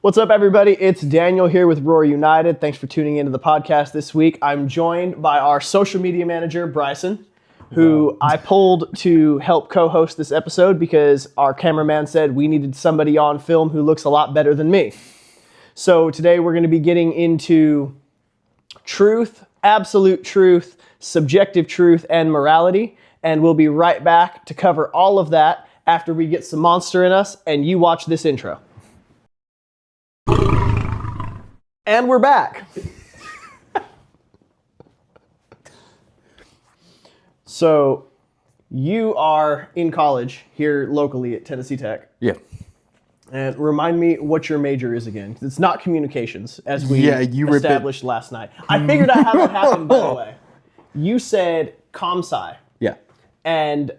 What's up, everybody? It's Daniel here with Roar United. Thanks for tuning into the podcast this week. I'm joined by our social media manager, Bryson, who I pulled to help co-host this episode because our cameraman said we needed somebody on film who looks a lot better than me. So today we're going to be getting into truth, absolute truth, subjective truth, and morality. And we'll be right back to cover all of that after we get some Monster in us and you watch this intro. And we're back. So, you are in college here locally at Tennessee Tech. Yeah. And remind me what your major is again. 'Cause it's not communications, as we established last night. I figured out how that happened, by the way. You said comsci. Yeah. And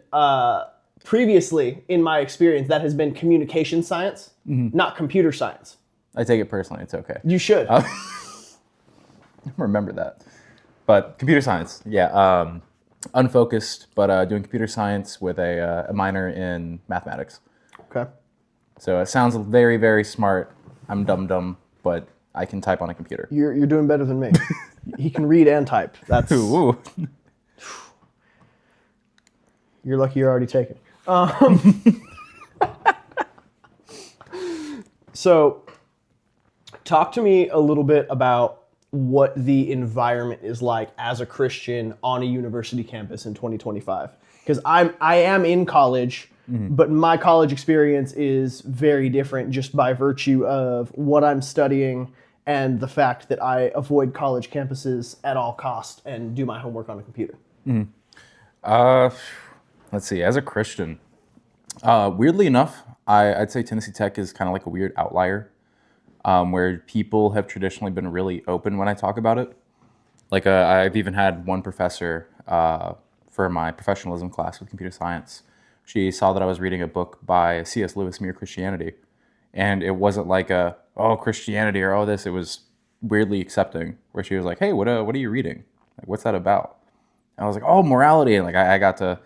previously, in my experience, that has been communication science, not computer science. I take it personally. It's okay. You should. Remember that. But computer science, yeah. Unfocused, but doing computer science with a minor in mathematics. Okay. So it sounds very, very smart. I'm dumb, but I can type on a computer. You're doing better than me. He can read and type. That's. Ooh. You're lucky you're already taken. So, talk to me a little bit about what the environment is like as a Christian on a university campus in 2025. Because I am in college, but my college experience is very different just by virtue of what I'm studying and the fact that I avoid college campuses at all costs and do my homework on a computer. Let's see. As a Christian, weirdly enough, I'd say Tennessee Tech is kind of like a weird outlier. Where people have traditionally been really open when I talk about it. Like I've even had one professor for my professionalism class with computer science. She saw that I was reading a book by C.S. Lewis, Mere Christianity. And it wasn't like Christianity or this. It was weirdly accepting, where she was like, hey, what are you reading? Like, what's that about? And I was like, morality. And like I got to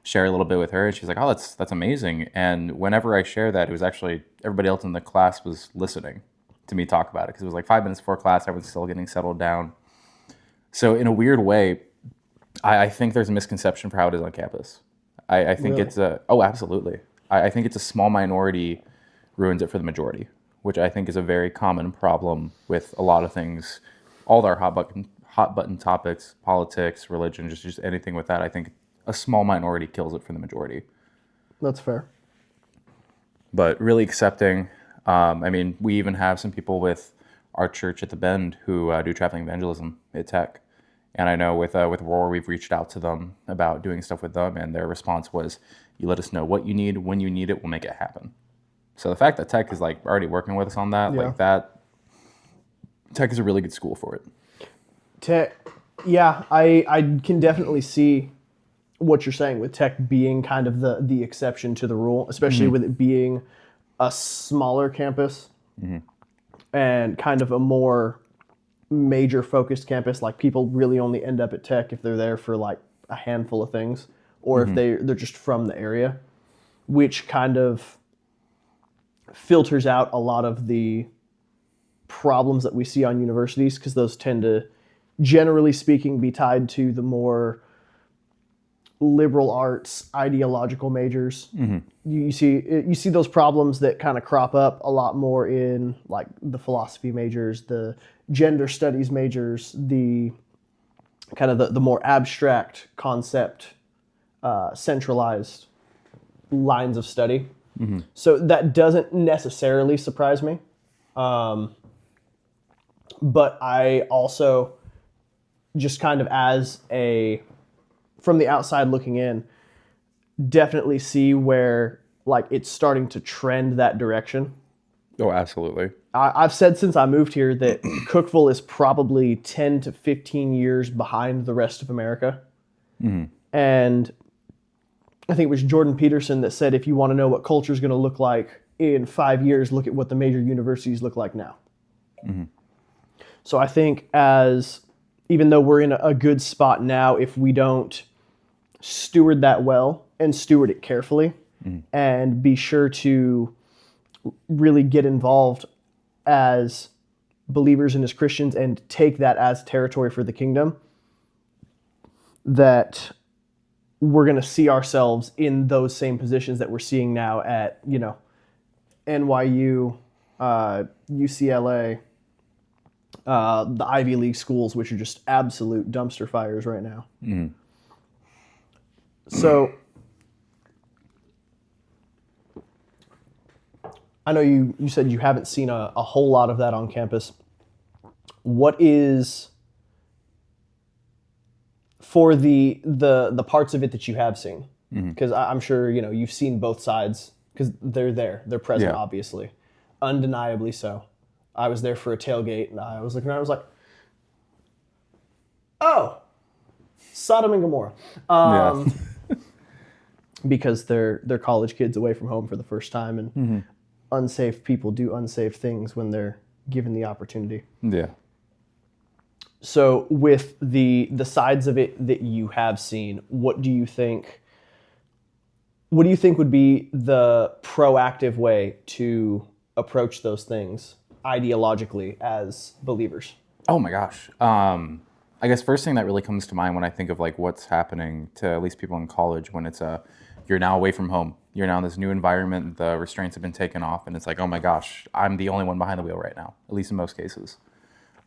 share a little bit with her, and she's like, that's amazing. And whenever I share that, it was actually everybody else in the class was listening to me talk about it, because it was like 5 minutes before class, everyone's still getting settled down. So in a weird way, I think there's a misconception for how it is on campus. I think Really? Absolutely. I think it's a small minority ruins it for the majority, which I think is a very common problem with a lot of things, all our hot button topics, politics, religion, just anything with that. I think a small minority kills it for the majority. That's fair. But really accepting. We even have some people with our church at the Bend who do traveling evangelism at Tech. And I know with Roar, we've reached out to them about doing stuff with them, and their response was, you let us know what you need, when you need it, we'll make it happen. So the fact that Tech is like already working with us on that, Tech is a really good school for it. Tech, yeah, I can definitely see what you're saying with Tech being kind of the exception to the rule, especially with it being a smaller campus and kind of a more major focused campus. Like, people really only end up at Tech if they're there for like a handful of things, or if they're just from the area, which kind of filters out a lot of the problems that we see on universities, because those tend to, generally speaking, be tied to the more liberal arts, ideological majors. You see those problems that kind of crop up a lot more in like the philosophy majors, the gender studies majors, the kind of the more abstract concept, centralized lines of study. So that doesn't necessarily surprise me. But I also just kind of from the outside looking in, definitely see where like it's starting to trend that direction. Oh, absolutely. I've said since I moved here that Cookeville is probably 10 to 15 years behind the rest of America. And I think it was Jordan Peterson that said, if you want to know what culture is going to look like in 5 years, look at what the major universities look like now. So I think even though we're in a good spot now, if we don't steward that well and steward it carefully and be sure to really get involved as believers and as Christians and take that as territory for the kingdom, that we're going to see ourselves in those same positions that we're seeing now at, NYU, UCLA, the Ivy League schools, which are just absolute dumpster fires right now. Mm. So I know you said you haven't seen a whole lot of that on campus. What is, for the parts of it that you have seen, because I'm sure you've seen both sides, because they're present, obviously, undeniably so. I was there for a tailgate, and I was looking around, I was like, oh, Sodom and Gomorrah, because they're college kids away from home for the first time, and unsafe people do unsafe things when they're given the opportunity. Yeah. So with the sides of it that you have seen, what do you think would be the proactive way to approach those things ideologically as believers? Oh my gosh. I guess first thing that really comes to mind when I think of like what's happening to at least people in college when it's you're now away from home. You're now in this new environment. The restraints have been taken off, and it's like, oh my gosh, I'm the only one behind the wheel right now, at least in most cases.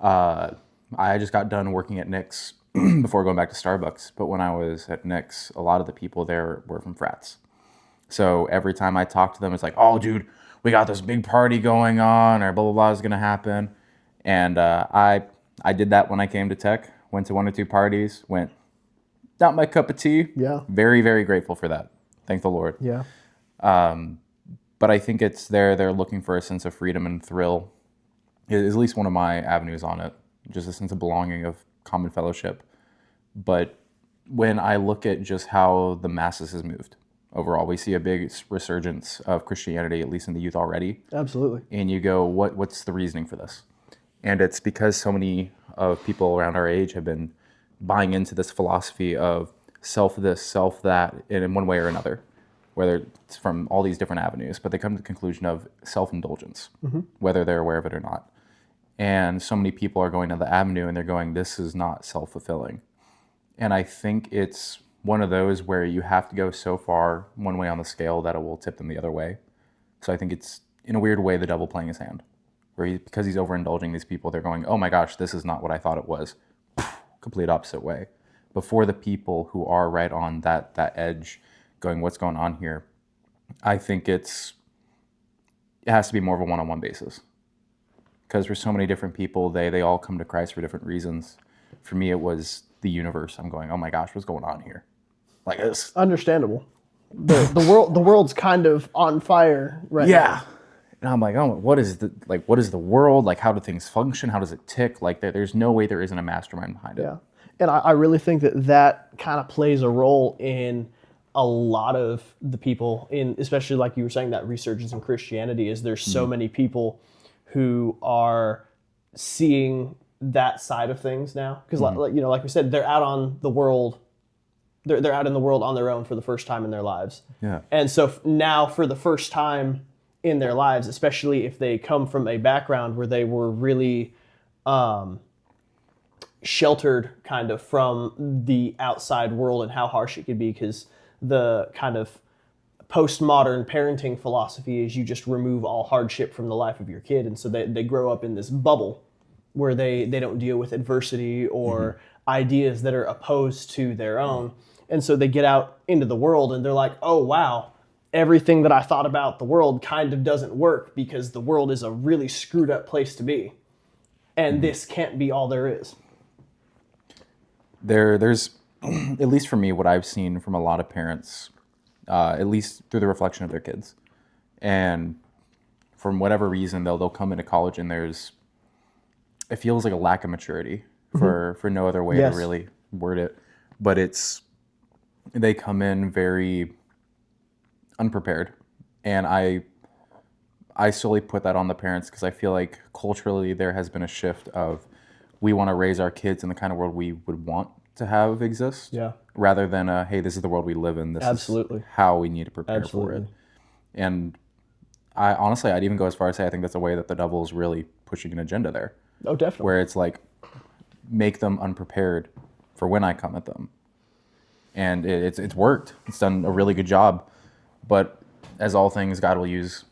I just got done working at Nick's before going back to Starbucks. But when I was at Nick's, a lot of the people there were from frats. So every time I talk to them, it's like, oh, dude, we got this big party going on, or blah, blah, blah is going to happen. And I did that when I came to tech, went to 1 or 2 parties, went, not my cup of tea. Yeah. Very, very grateful for that. Thank the Lord. Yeah. But I think it's they're looking for a sense of freedom and thrill. It is at least one of my avenues on it. Just a sense of belonging, of common fellowship. But when I look at just how the masses has moved overall, we see a big resurgence of Christianity, at least in the youth already. Absolutely. And you go, what's the reasoning for this? And it's because so many of people around our age have been buying into this philosophy of self this, self that, in one way or another, whether it's from all these different avenues, but they come to the conclusion of self-indulgence, whether they're aware of it or not. And so many people are going to the avenue and they're going, this is not self-fulfilling. And I think it's one of those where you have to go so far one way on the scale that it will tip them the other way. So I think it's, in a weird way, the devil playing his hand. Where because he's overindulging these people, they're going, oh my gosh, this is not what I thought it was. Complete opposite way. But for the people who are right on that edge, going, what's going on here? I think it has to be more of a one-on-one basis. Because for so many different people, they all come to Christ for different reasons. For me, it was the universe. I'm going, oh my gosh, what's going on here? Like this. Understandable. The world's kind of on fire right now. Yeah. And I'm like, oh, what is the world? Like, how do things function? How does it tick? Like, there's no way there isn't a mastermind behind it. Yeah. And I really think that kind of plays a role in a lot of the people, especially like you were saying, that resurgence in Christianity, is there's so many people who are seeing that side of things now. Because, like we said, they're out on the world. They're out in the world on their own for the first time in their lives. Yeah. And so now, for the first time in their lives, especially if they come from a background where they were really sheltered kind of from the outside world and how harsh it could be, because the kind of postmodern parenting philosophy is you just remove all hardship from the life of your kid. And so they grow up in this bubble where they don't deal with adversity or ideas that are opposed to their own. And so they get out into the world and they're like, oh, wow, everything that I thought about the world kind of doesn't work, because the world is a really screwed up place to be. And this can't be all there is. There's, at least for me, what I've seen from a lot of parents, at least through the reflection of their kids. And from whatever reason, they'll come into college and it feels like a lack of maturity for no other way to really word it. But they come in very unprepared. And I solely put that on the parents, because I feel like culturally there has been a shift of, we want to raise our kids in the kind of world we would want to have exist, rather than hey, this is the world we live in. This is how we need to prepare for it. And I'd even go as far as say I think that's a way that the devil is really pushing an agenda there, Oh, definitely. where it's like make them unprepared for when I come at them, and it's worked. It's done a really good job, but as all things, God will use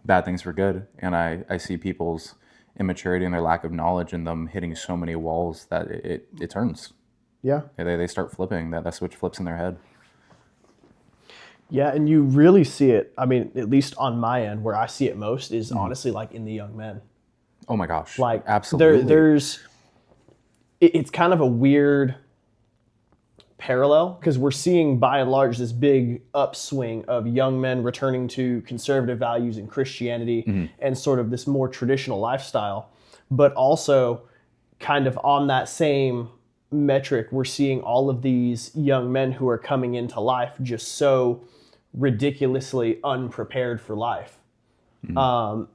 bad things for good, and I see people's immaturity and their lack of knowledge and them hitting so many walls that it turns. Yeah. They start flipping. That switch flips in their head. Yeah, and you really see it. I mean, at least on my end, where I see it most is honestly like in the young men. Oh my gosh! Like Absolutely. It's kind of a weird parallel because we're seeing by and large this big upswing of young men returning to conservative values in Christianity and sort of this more traditional lifestyle, but also kind of on that same metric, we're seeing all of these young men who are coming into life just so ridiculously unprepared for life.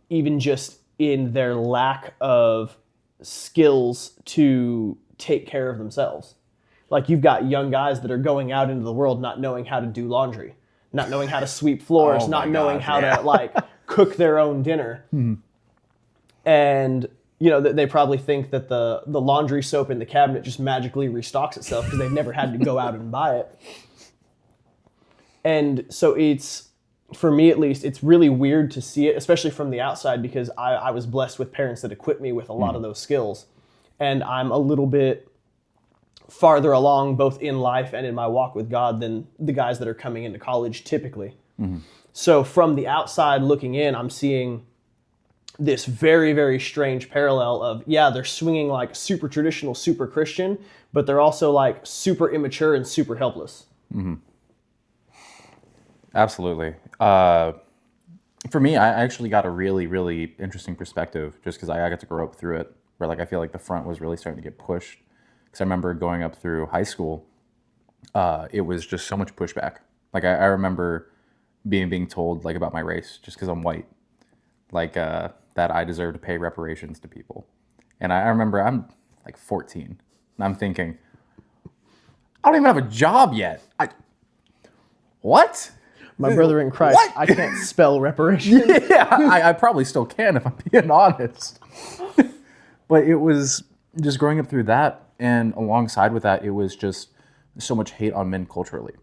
Even just in their lack of skills to take care of themselves. Like you've got young guys that are going out into the world not knowing how to do laundry, not knowing how to sweep floors, Oh not my knowing gosh, how yeah. to like cook their own dinner. And you know, they probably think that the laundry soap in the cabinet just magically restocks itself because they've never had to go out and buy it. And so it's, for me at least, it's really weird to see it, especially from the outside, because I was blessed with parents that equipped me with a lot of those skills. And I'm a little bit farther along both in life and in my walk with God than the guys that are coming into college typically. So from the outside looking in, I'm seeing this very, very strange parallel of, yeah, they're swinging like super traditional, super Christian, but they're also like super immature and super helpless. Absolutely. For me, I actually got a really, really interesting perspective just because I got to grow up through it, where like I feel like the front was really starting to get pushed. Because I remember going up through high school, it was just so much pushback. Like I remember being told like about my race just because I'm white, like that I deserve to pay reparations to people. And I remember I'm like 14, and I'm thinking, I don't even have a job yet. What? My brother in Christ, What? I can't spell reparations. Yeah, I probably still can if I'm being honest. But it was just growing up through that, and alongside with that, it was just so much hate on men culturally.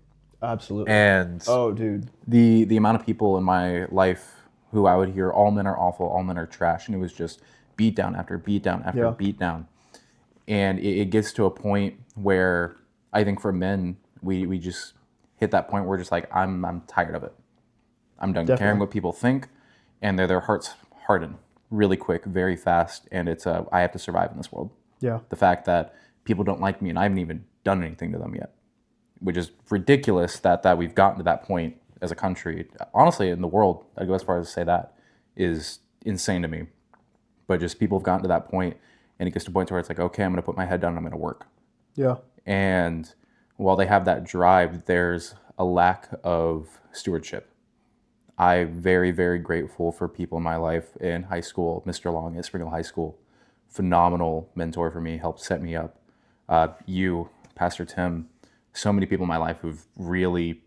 Absolutely. And Oh, dude. the amount of people in my life who I would hear, all men are awful, all men are trash, and it was just beat down after beat down after Yeah. beat down. And it gets to a point where I think for men, we just hit that point where we're just like, I'm tired of it. I'm done caring what people think, and their hearts harden really quick, very fast, and it's I have to survive in this world. Yeah. The fact that people don't like me and I haven't even done anything to them yet, which is ridiculous that we've gotten to that point as a country. Honestly, in the world, I'd go as far as to say that is insane to me. But just people have gotten to that point, and it gets to a point where it's like, okay, I'm going to put my head down and I'm going to work. Yeah. And while they have that drive, there's a lack of stewardship. I'm very, very grateful for people in my life in high school. Mr. Long at Spring Hill High School, phenomenal mentor for me, helped set me up. You, Pastor Tim, so many people in my life who've really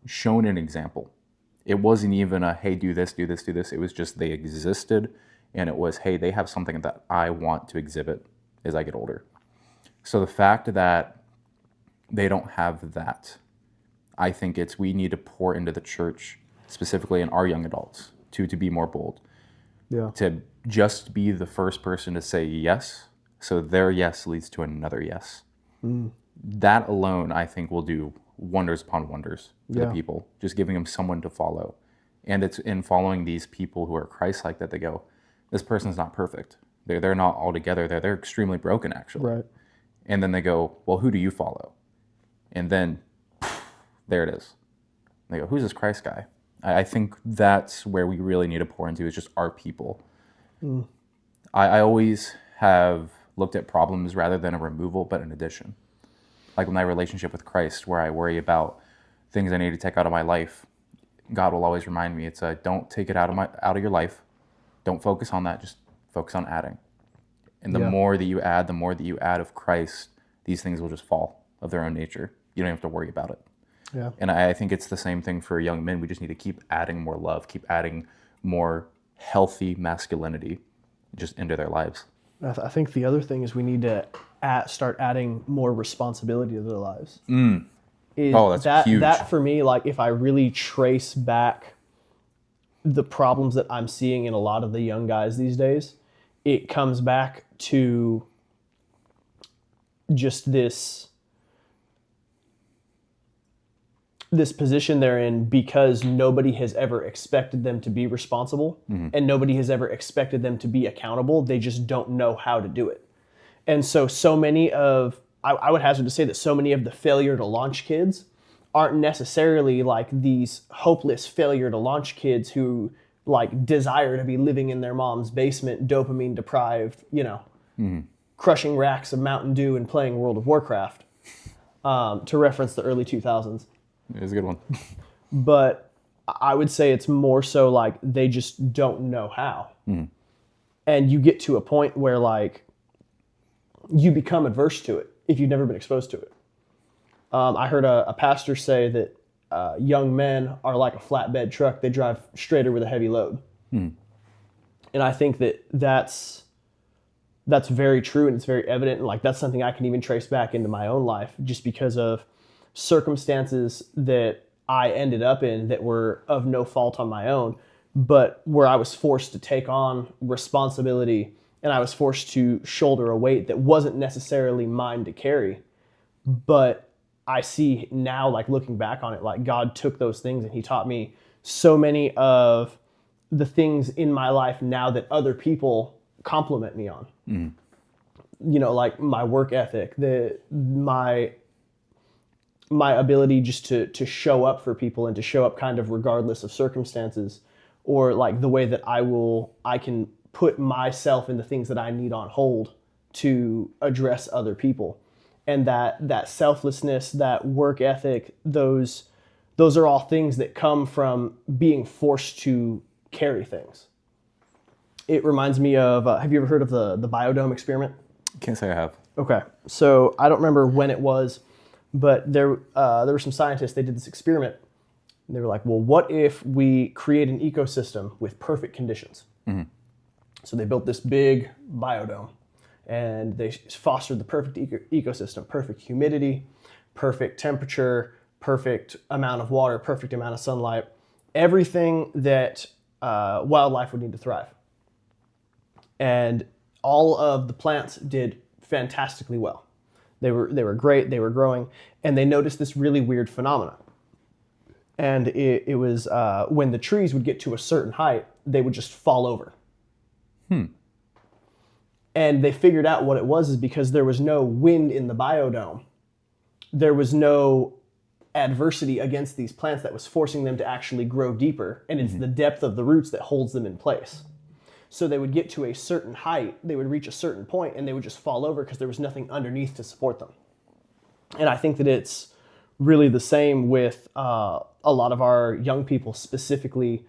shown an example. It wasn't even a, hey, do this, do this, do this. It was just they existed, and it was, hey, they have something that I want to exhibit as I get older. So the fact that they don't have that, I think we need to pour into the church, specifically in our young adults, to be more bold. Yeah. To just be the first person to say yes, so their yes leads to another yes. That alone, I think, will do wonders upon wonders for the people, just giving them someone to follow. And it's in following these people who are Christ-like that they go, this person's not perfect. They're not all together. They're extremely broken, actually. Right. And then they go, well, who do you follow? And then there it is. They go, who's this Christ guy? I think that's where we really need to pour into, is just our people. I always have looked at problems rather than a removal, but an addition. Like my relationship with Christ, where I worry about things I need to take out of my life, God will always remind me, it's don't take it out of your life. Don't focus on that. Just focus on adding. And the more that you add, the more that you add of Christ, these things will just fall of their own nature. You don't have to worry about it. Yeah. And I think it's the same thing for young men. We just need to keep adding more love, keep adding more healthy masculinity just into their lives. I think the other thing is we need to start adding more responsibility to their lives. Oh, that's huge. That for me, like if I really trace back the problems that I'm seeing in a lot of the young guys these days, it comes back to just this position they're in because nobody has ever expected them to be responsible and nobody has ever expected them to be accountable. They just don't know how to do it. And so many of, I would hazard to say that so many of the failure to launch kids aren't necessarily like these hopeless failure to launch kids who like desire to be living in their mom's basement, dopamine deprived, crushing racks of Mountain Dew and playing World of Warcraft, to reference the early 2000s. It was a good one. But I would say it's more so like they just don't know how. And you get to a point where like you become adverse to it if you've never been exposed to it. I heard a pastor say that young men are like a flatbed truck. They drive straighter with a heavy load. And I think that's very true and it's very evident. And like that's something I can even trace back into my own life just because of circumstances that I ended up in that were of no fault on my own, but where I was forced to take on responsibility and I was forced to shoulder a weight that wasn't necessarily mine to carry. But I see now, like looking back on it, like God took those things and he taught me so many of the things in my life now that other people compliment me on. Like my work ethic, my ability just to show up for people and to show up kind of regardless of circumstances, or like the way that I can put myself in the things that I need on hold to address other people. And that selflessness, that work ethic, those are all things that come from being forced to carry things. It reminds me of, have you ever heard of the biodome experiment? Can't say I have. Okay. So I don't remember when it was, but there were some scientists, they did this experiment. And they were like, well, what if we create an ecosystem with perfect conditions? So they built this big biodome and they fostered the perfect ecosystem, perfect humidity, perfect temperature, perfect amount of water, perfect amount of sunlight, everything that wildlife would need to thrive. And all of the plants did fantastically well. They were great, they were growing, and they noticed this really weird phenomenon. And it was when the trees would get to a certain height, they would just fall over. And they figured out what it was is because there was no wind in the biodome. There was no adversity against these plants that was forcing them to actually grow deeper. And it's the depth of the roots that holds them in place. So they would get to a certain height, they would reach a certain point, and they would just fall over because there was nothing underneath to support them. And I think that it's really the same with a lot of our young people, specifically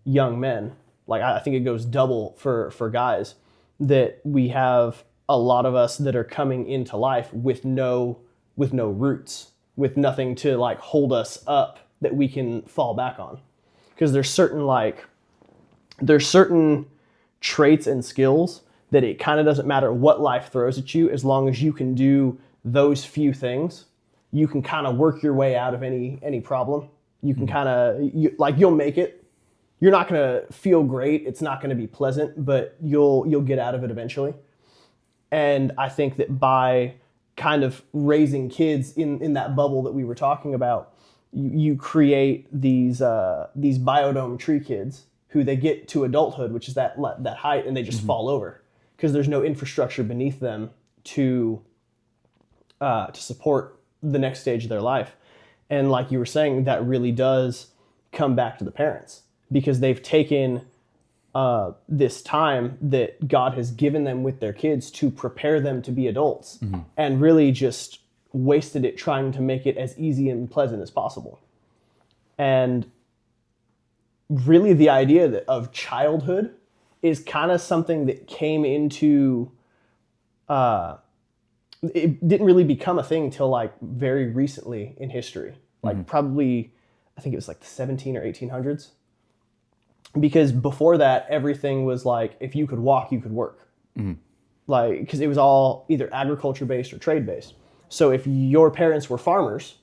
young men. Like I think it goes double for guys, that we have a lot of us that are coming into life with no roots, with nothing to like hold us up that we can fall back on. Because there's certain traits and skills that it kind of doesn't matter what life throws at you, as long as you can do those few things, you can kind of work your way out of any problem. You can kind of, you'll make it. You're not going to feel great. It's not going to be pleasant, but you'll get out of it eventually. And I think that by kind of raising kids in that bubble that we were talking about, you create these biodome tree kids who they get to adulthood, which is that height, and they just fall over because there's no infrastructure beneath them to support the next stage of their life. And like you were saying, that really does come back to the parents, because they've taken this time that God has given them with their kids to prepare them to be adults, and really just wasted it trying to make it as easy and pleasant as possible. And really the idea of childhood is kind of something that came into, it didn't really become a thing till like very recently in history, like probably, I think it was like the 17 or 1800s. because before that, everything was like, if you could walk, you could work. Like, because it was all either agriculture based or trade based. So if your parents were farmers,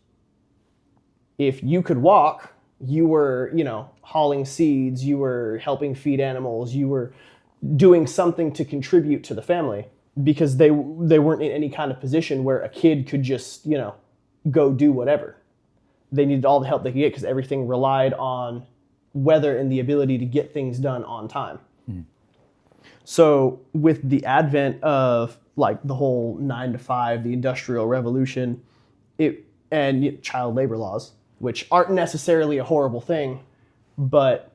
if you could walk, you were, hauling seeds, you were helping feed animals, you were doing something to contribute to the family, because they weren't in any kind of position where a kid could just, go do whatever. They needed all the help they could get because everything relied on weather and the ability to get things done on time. So with the advent of like the whole 9 to 5, the Industrial Revolution, and child labor laws, which aren't necessarily a horrible thing, but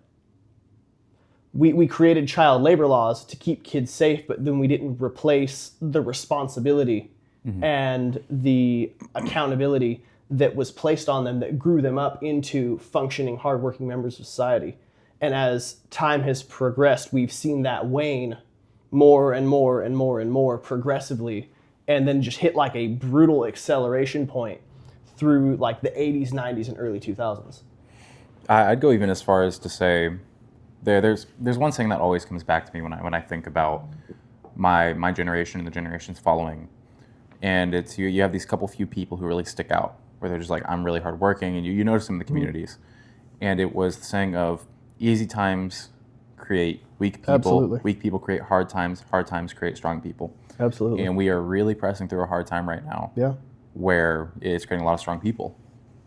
we created child labor laws to keep kids safe, but then we didn't replace the responsibility and the accountability that was placed on them that grew them up into functioning, hardworking members of society. And as time has progressed, we've seen that wane more and more and more and more progressively, and then just hit like a brutal acceleration point through like the 80s, 90s, and early 2000s. I'd go even as far as to say there's one thing that always comes back to me when I think about my generation and the generations following, and it's you have these couple few people who really stick out, where they're just like, I'm really hardworking, and you notice them in the communities. And it was the saying of easy times create weak people, Absolutely. Weak people create hard times create strong people. Absolutely. And we are really pressing through a hard time right now. Yeah. Where it's creating a lot of strong people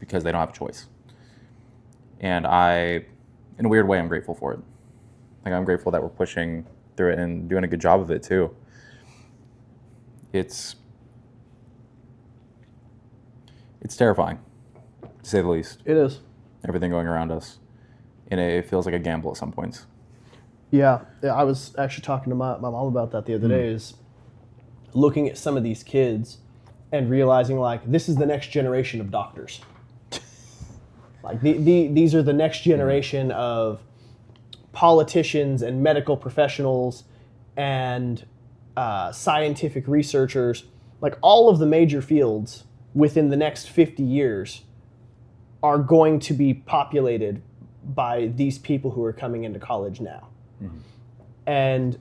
because they don't have a choice. And in a weird way, I'm grateful for it. Like, I'm grateful that we're pushing through it and doing a good job of it too. It's terrifying, to say the least. It is. Everything going around us. And it feels like a gamble at some points. Yeah, I was actually talking to my mom about that the other day, is looking at some of these kids and realizing, like, this is the next generation of doctors. Like, these are the next generation of politicians and medical professionals and scientific researchers. Like, all of the major fields within the next 50 years are going to be populated by these people who are coming into college now. And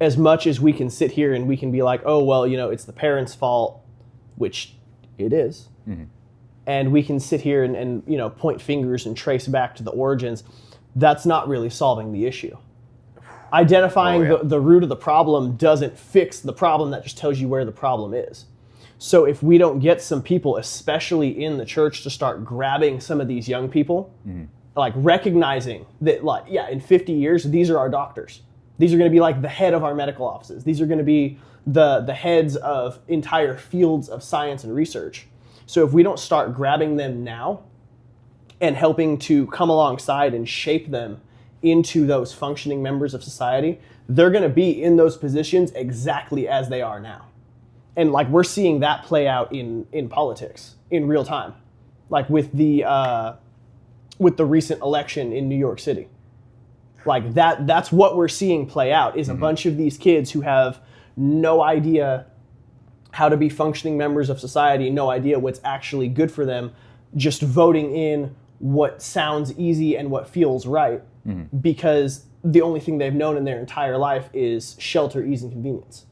as much as we can sit here and we can be like, oh, well, it's the parents' fault, which it is. And we can sit here and point fingers and trace back to the origins. That's not really solving the issue. Identifying the root of the problem doesn't fix the problem. That just tells you where the problem is. So if we don't get some people, especially in the church, to start grabbing some of these young people, like recognizing that, like, yeah, in 50 years, these are our doctors. These are going to be like the head of our medical offices. These are going to be the heads of entire fields of science and research. So if we don't start grabbing them now and helping to come alongside and shape them into those functioning members of society, they're going to be in those positions exactly as they are now. And like, we're seeing that play out in politics in real time, like with the recent election in New York City. Like that's what we're seeing play out, is a bunch of these kids who have no idea how to be functioning members of society, no idea what's actually good for them, just voting in what sounds easy and what feels right, because the only thing they've known in their entire life is shelter, ease, and convenience.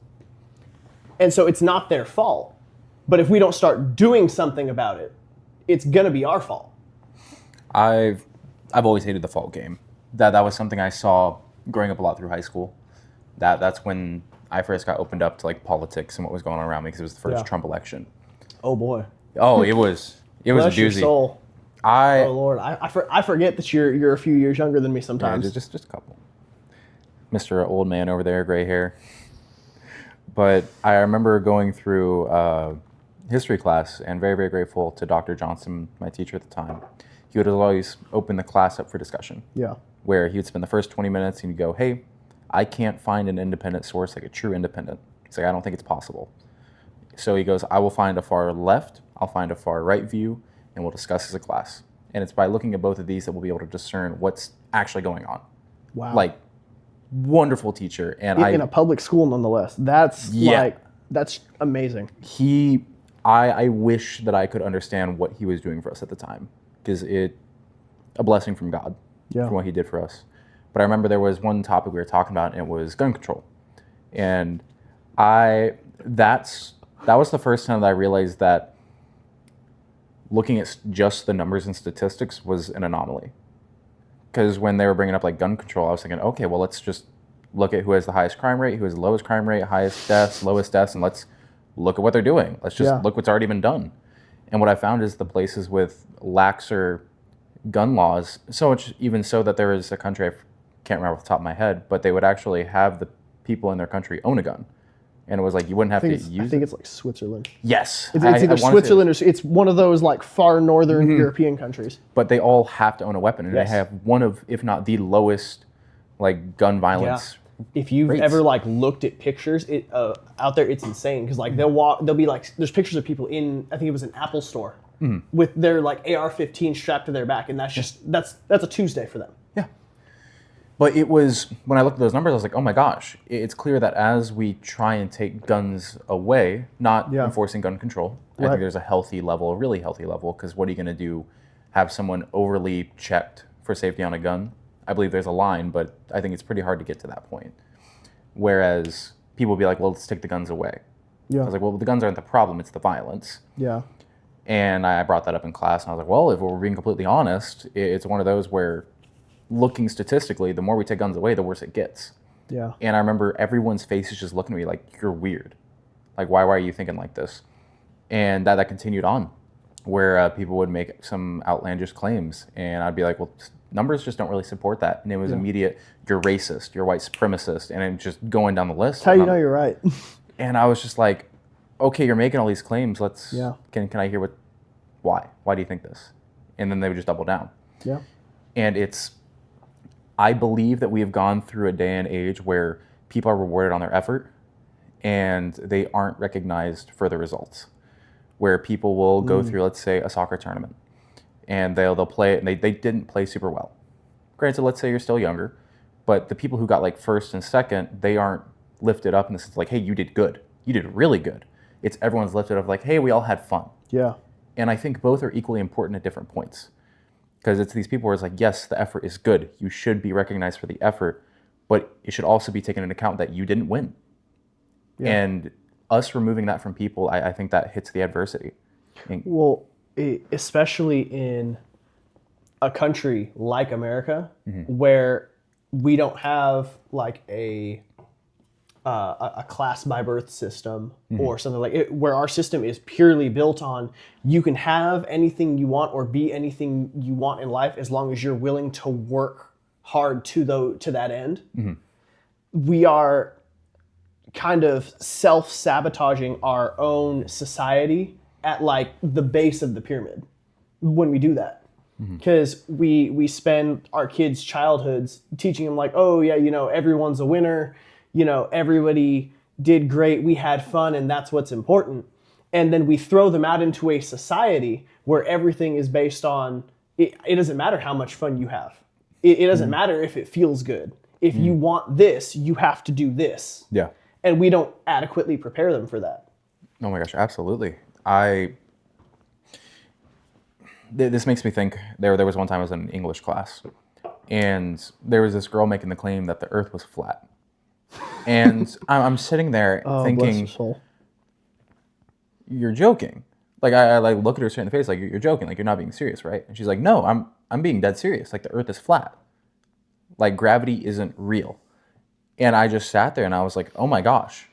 And so it's not their fault. But if we don't start doing something about it, it's going to be our fault. I've always hated the fall game. That was something I saw growing up a lot through high school. That's when I first got opened up to like politics and what was going on around me, because it was the first Trump election. Oh boy. Oh, it was a Bless doozy. your soul. Oh Lord, I forget that you're a few years younger than me sometimes. Yeah, just a couple. Mr. Old Man over there, gray hair. But I remember going through history class, and very, very grateful to Dr. Johnson, my teacher at the time. He would always open the class up for discussion. Yeah. Where he would spend the first 20 minutes and he'd go, hey, I can't find an independent source, like a true independent. He's like, I don't think it's possible. So he goes, I will find a far left, I'll find a far right view, and we'll discuss as a class. And it's by looking at both of these that we'll be able to discern what's actually going on. Wow. Like, wonderful teacher. And in a public school, nonetheless. That's that's amazing. I wish that I could understand what he was doing for us at the time, because a blessing from God. Yeah. from what he did for us. But I remember there was one topic we were talking about, and it was gun control. And that was the first time that I realized that looking at just the numbers and statistics was an anomaly. Because when they were bringing up like gun control, I was thinking, okay, well, let's just look at who has the highest crime rate, who has the lowest crime rate, highest deaths, lowest deaths, and let's look at what they're doing. Let's just look what's already been done. And what I found is the places with laxer gun laws, so much even so that there is a country, I can't remember off the top of my head, but they would actually have the people in their country own a gun. And it was like, you wouldn't have to use I think it's like Switzerland. Yes. It's either Switzerland or it's one of those like far northern European countries. But they all have to own a weapon, and they have one of, if not the lowest, like gun violence. If you've ever like looked at pictures, out there, it's insane because like they'll be like, there's pictures of people in, I think it was an Apple store with their like AR-15 strapped to their back, and that's just that's a Tuesday for them. Yeah. But it was, when I looked at those numbers, I was like, oh my gosh, it's clear that as we try and take guns away, not enforcing gun control, I think there's a healthy level, a really healthy level, because what are you going to do? Have someone overly checked for safety on a gun? I believe there's a line, but I think it's pretty hard to get to that point. Whereas people will be like, well, let's take the guns away. Yeah. I was like, well, the guns aren't the problem, it's the violence. Yeah. And I brought that up in class, and I was like, well, if we're being completely honest, it's one of those where looking statistically, the more we take guns away, the worse it gets. Yeah. And I remember everyone's faces just looking at me like, you're weird. Like, why are you thinking like this? And that continued on, where people would make some outlandish claims, and I'd be like, well, numbers just don't really support that. And it was immediate, you're racist, you're white supremacist, and it just going down the list. That's how you know you're right. And I was just like, okay, you're making all these claims. Let's, can I hear why? Why do you think this? And then they would just double down. Yeah. And I believe that we have gone through a day and age where people are rewarded on their effort and they aren't recognized for the results. Where people will go through, let's say, a soccer tournament, and they'll play it, and they didn't play super well. Granted, let's say you're still younger, but the people who got like first and second, they aren't lifted up in the sense like, hey, you did good. You did really good. It's everyone's lifted up like, hey, we all had fun. Yeah. And I think both are equally important at different points. Because it's these people where it's like, yes, the effort is good. You should be recognized for the effort, but it should also be taken into account that you didn't win. Yeah. And us removing that from people, I think that hits the adversity. Well, especially in a country like America, where we don't have like a class by birth system or something like it, where our system is purely built on you can have anything you want or be anything you want in life as long as you're willing to work hard to that end. We are kind of self-sabotaging our own society at like the base of the pyramid when we do that. Because we spend our kids' childhoods teaching them like, oh yeah, everyone's a winner. Everybody did great, we had fun, and that's what's important. And then we throw them out into a society where everything is based on, it doesn't matter how much fun you have. It doesn't matter if it feels good. If you want this, you have to do this. Yeah. And we don't adequately prepare them for that. Oh my gosh, absolutely. This makes me think, there was one time I was in an English class, and there was this girl making the claim that the earth was flat. And I'm sitting there thinking, you're joking. Like I like look at her straight in the face, like you're joking, like you're not being serious, right? And she's like, no, I'm being dead serious. Like the earth is flat. Like gravity isn't real. And I just sat there and I was like, oh my gosh,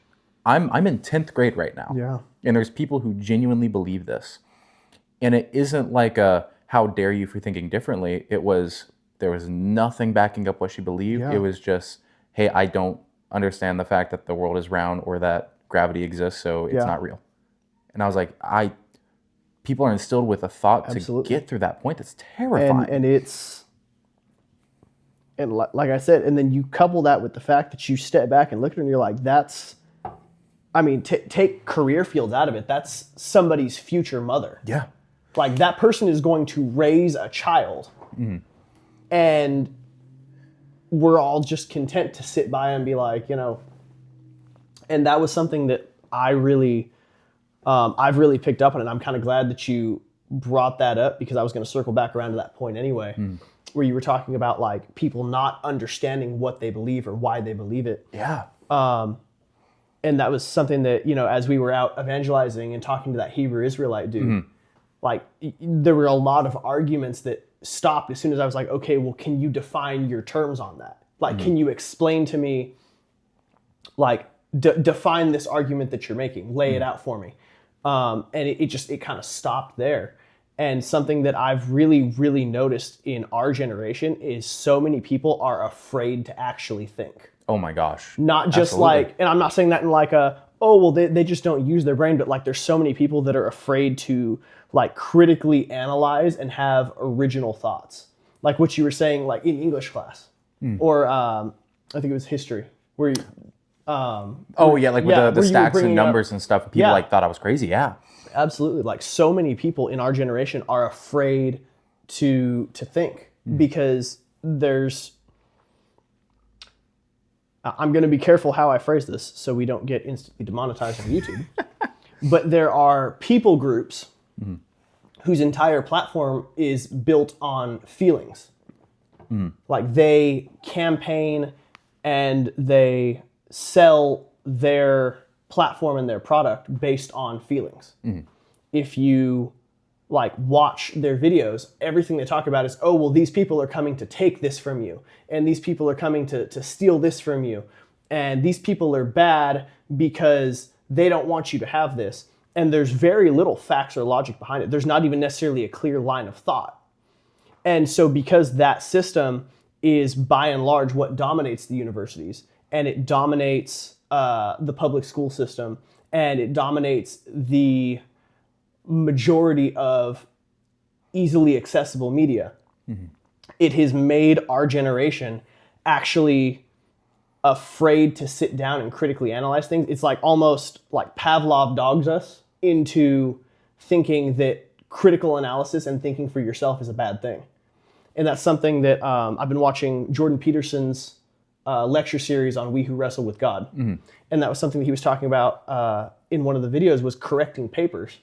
I'm in 10th grade right now. Yeah. And there's people who genuinely believe this. And it isn't like how dare you for thinking differently. There was nothing backing up what she believed. Yeah. It was just, hey, I don't understand the fact that the world is round or that gravity exists, so it's not real. And I was like, people are instilled with a thought to get through that point. That's terrifying. And like I said, and then you couple that with the fact that you step back and look at it and you're like, take career fields out of it. That's somebody's future mother. Yeah. Like that person is going to raise a child. And we're all just content to sit by and be like, and that was something that I've really picked up on, and I'm kind of glad that you brought that up because I was going to circle back around to that point anyway. where you were talking about like people not understanding what they believe or why they believe it. Yeah. And that was something that, you know, as we were out evangelizing and talking to that Hebrew Israelite dude, like there were a lot of arguments that stopped as soon as I was like, okay, well, can you define your terms on that? Like, can you explain to me, like, define this argument that you're making, lay it out for me. And it kind of stopped there. And something that I've really noticed in our generation is so many people are afraid to actually think. Oh my gosh. Not just like, and I'm not saying that in like they just don't use their brain, but like there's so many people that are afraid to like critically analyze and have original thoughts. Like what you were saying, like in English class, or I think it was history, where you, with the stacks and numbers and stuff. People like thought I was crazy. Yeah, absolutely. Like so many people in our generation are afraid to think because there's. I'm going to be careful how I phrase this so we don't get instantly demonetized on YouTube. But there are people groups whose entire platform is built on feelings. Like they campaign and they sell their platform and their product based on feelings. If you like watch their videos, everything they talk about is, oh, well, these people are coming to take this from you. And these people are coming to steal this from you. And these people are bad because they don't want you to have this. And there's very little facts or logic behind it. There's not even necessarily a clear line of thought. And so because that system is by and large what dominates the universities, and it dominates the public school system, and it dominates the majority of easily accessible media, it has made our generation actually afraid to sit down and critically analyze things. It's like almost like Pavlov dogs us into thinking that critical analysis and thinking for yourself is a bad thing. And that's something that I've been watching Jordan Peterson's lecture series on We Who Wrestle with God. And that was something that he was talking about in one of the videos, was correcting papers.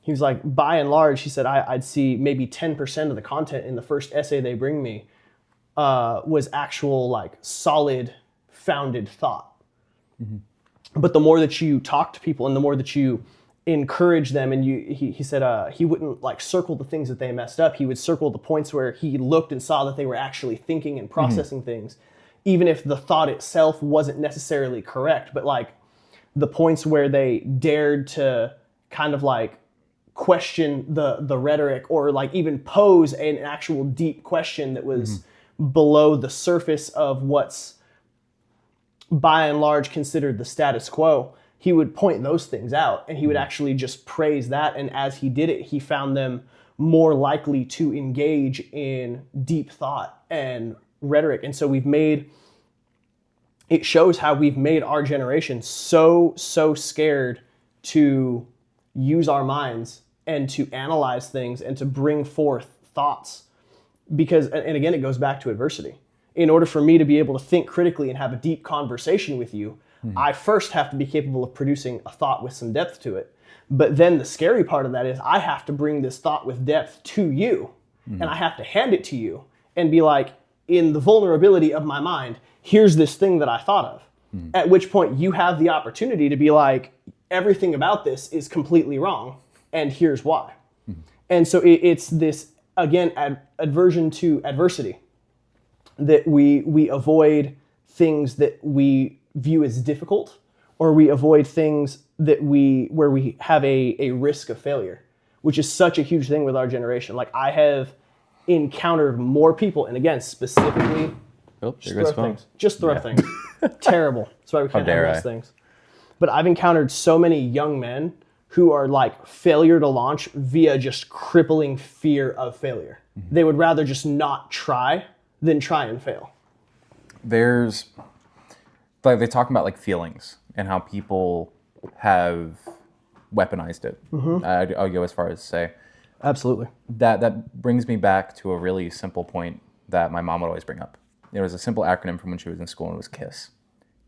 He was like, by and large, he said, I'd see maybe 10% of the content in the first essay they bring me was actual like solid founded thought. But the more that you talk to people and the more that you encourage them, and he said he wouldn't like circle the things that they messed up. He would circle the points where he looked and saw that they were actually thinking and processing things, even if the thought itself wasn't necessarily correct. But like the points where they dared to kind of like question the rhetoric, or like even pose an actual deep question that was below the surface of what's by and large considered the status quo. He would point those things out, and he would actually just praise that. And as he did it, he found them more likely to engage in deep thought and rhetoric. And so it shows how we've made our generation so scared to use our minds and to analyze things and to bring forth thoughts. Because, and again, it goes back to adversity. In order for me to be able to think critically and have a deep conversation with you, I first have to be capable of producing a thought with some depth to it. But then the scary part of that is I have to bring this thought with depth to you, and I have to hand it to you and be like, in the vulnerability of my mind, here's this thing that I thought of. At which point you have the opportunity to be like, everything about this is completely wrong, and here's why. And so it's this, again, aversion to adversity, that we avoid things that we view as difficult, or we avoid things that where we have a risk of failure, which is such a huge thing with our generation. Like I have encountered more people, and again, specifically, just throw things. Terrible. That's why we can't have those things. But I've encountered so many young men who are like failure to launch via just crippling fear of failure. They would rather just not try than try and fail. There's, like, they talk about like feelings and how people have weaponized it. I'll go as far as to say, absolutely. That brings me back to a really simple point that my mom would always bring up. There was a simple acronym from when she was in school, and it was KISS.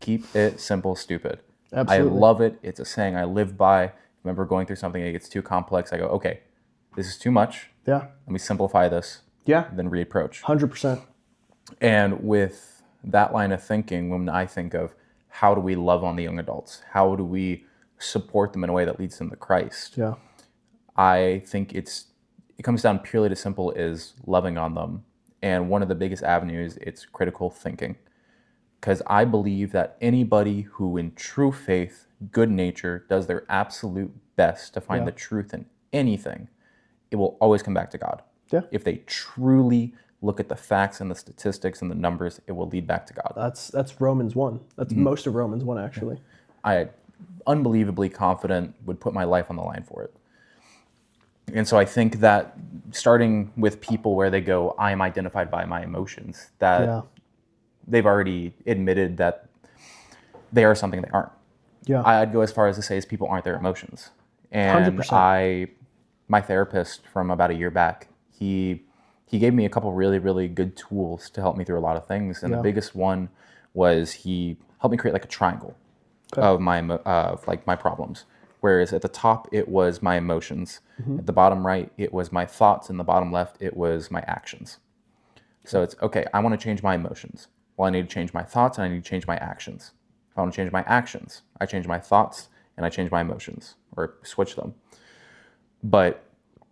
Keep it simple, stupid. Absolutely. I love it. It's a saying I live by. Remember going through something, it gets too complex, I go, okay, this is too much. Yeah. Let me simplify this. Yeah. than reproach. 100%. And with that line of thinking, when I think of how do we love on the young adults, how do we support them in a way that leads them to Christ, Yeah. I think it comes down purely to simple is loving on them. And one of the biggest avenues, it's critical thinking. Because I believe that anybody who in true faith, good nature, does their absolute best to find the truth in anything, it will always come back to God. Yeah. If they truly look at the facts and the statistics and the numbers, it will lead back to God. That's Romans 1. That's most of Romans 1, actually. I unbelievably confident would put my life on the line for it. And so I think that starting with people where they go, I am identified by my emotions, that they've already admitted that they are something they aren't. Yeah. I'd go as far as to say is people aren't their emotions. And 100%. my therapist from about a year back, he gave me a couple really, really good tools to help me through a lot of things. And the biggest one was he helped me create like a triangle of my problems. Whereas at the top, it was my emotions. At the bottom right, it was my thoughts. And the bottom left, it was my actions. So it's, okay, I want to change my emotions. Well, I need to change my thoughts and I need to change my actions. If I want to change my actions, I change my thoughts and I change my emotions or switch them. But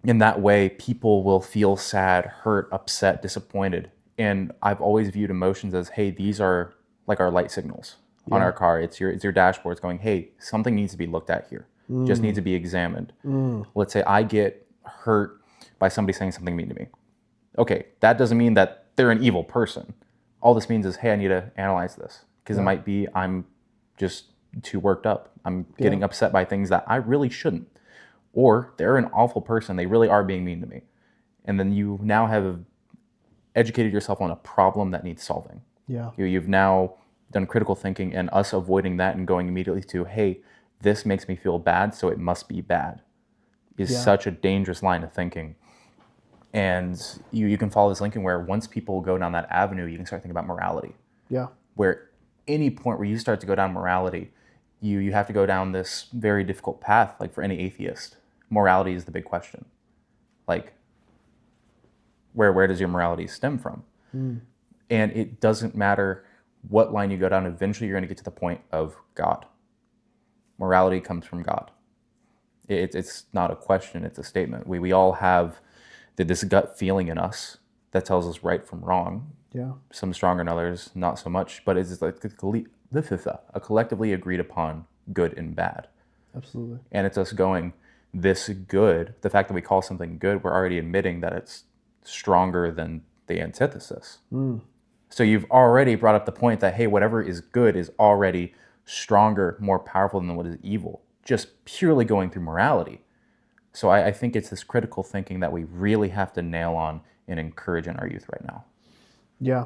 in that way, people will feel sad, hurt, upset, disappointed. And I've always viewed emotions as, hey, these are like our light signals on our car. It's your dashboard. It's going, hey, something needs to be looked at here. Just needs to be examined. Let's say I get hurt by somebody saying something mean to me. Okay, that doesn't mean that they're an evil person. All this means is, hey, I need to analyze this. Because it might be I'm just too worked up. I'm getting upset by things that I really shouldn't. Or they're an awful person. They really are being mean to me. And then you now have educated yourself on a problem that needs solving. Yeah. You've now done critical thinking, and us avoiding that and going immediately to, hey, this makes me feel bad, so it must be bad, is such a dangerous line of thinking. And you can follow this linking where once people go down that avenue, you can start thinking about morality. Yeah. Where any point where you start to go down morality, you have to go down this very difficult path. Like for any atheist, morality is the big question. Like, where does your morality stem from? And it doesn't matter what line you go down. Eventually, you're going to get to the point of God. Morality comes from God. It's not a question, it's a statement. We all have this gut feeling in us that tells us right from wrong. Yeah. Some stronger than others, not so much. But it's like a collectively agreed upon good and bad. Absolutely. And it's us going, this good, the fact that we call something good, we're already admitting that it's stronger than the antithesis. So you've already brought up the point that, hey, whatever is good is already stronger, more powerful than what is evil, just purely going through morality. So I think it's this critical thinking that we really have to nail on and encourage in our youth right now. Yeah.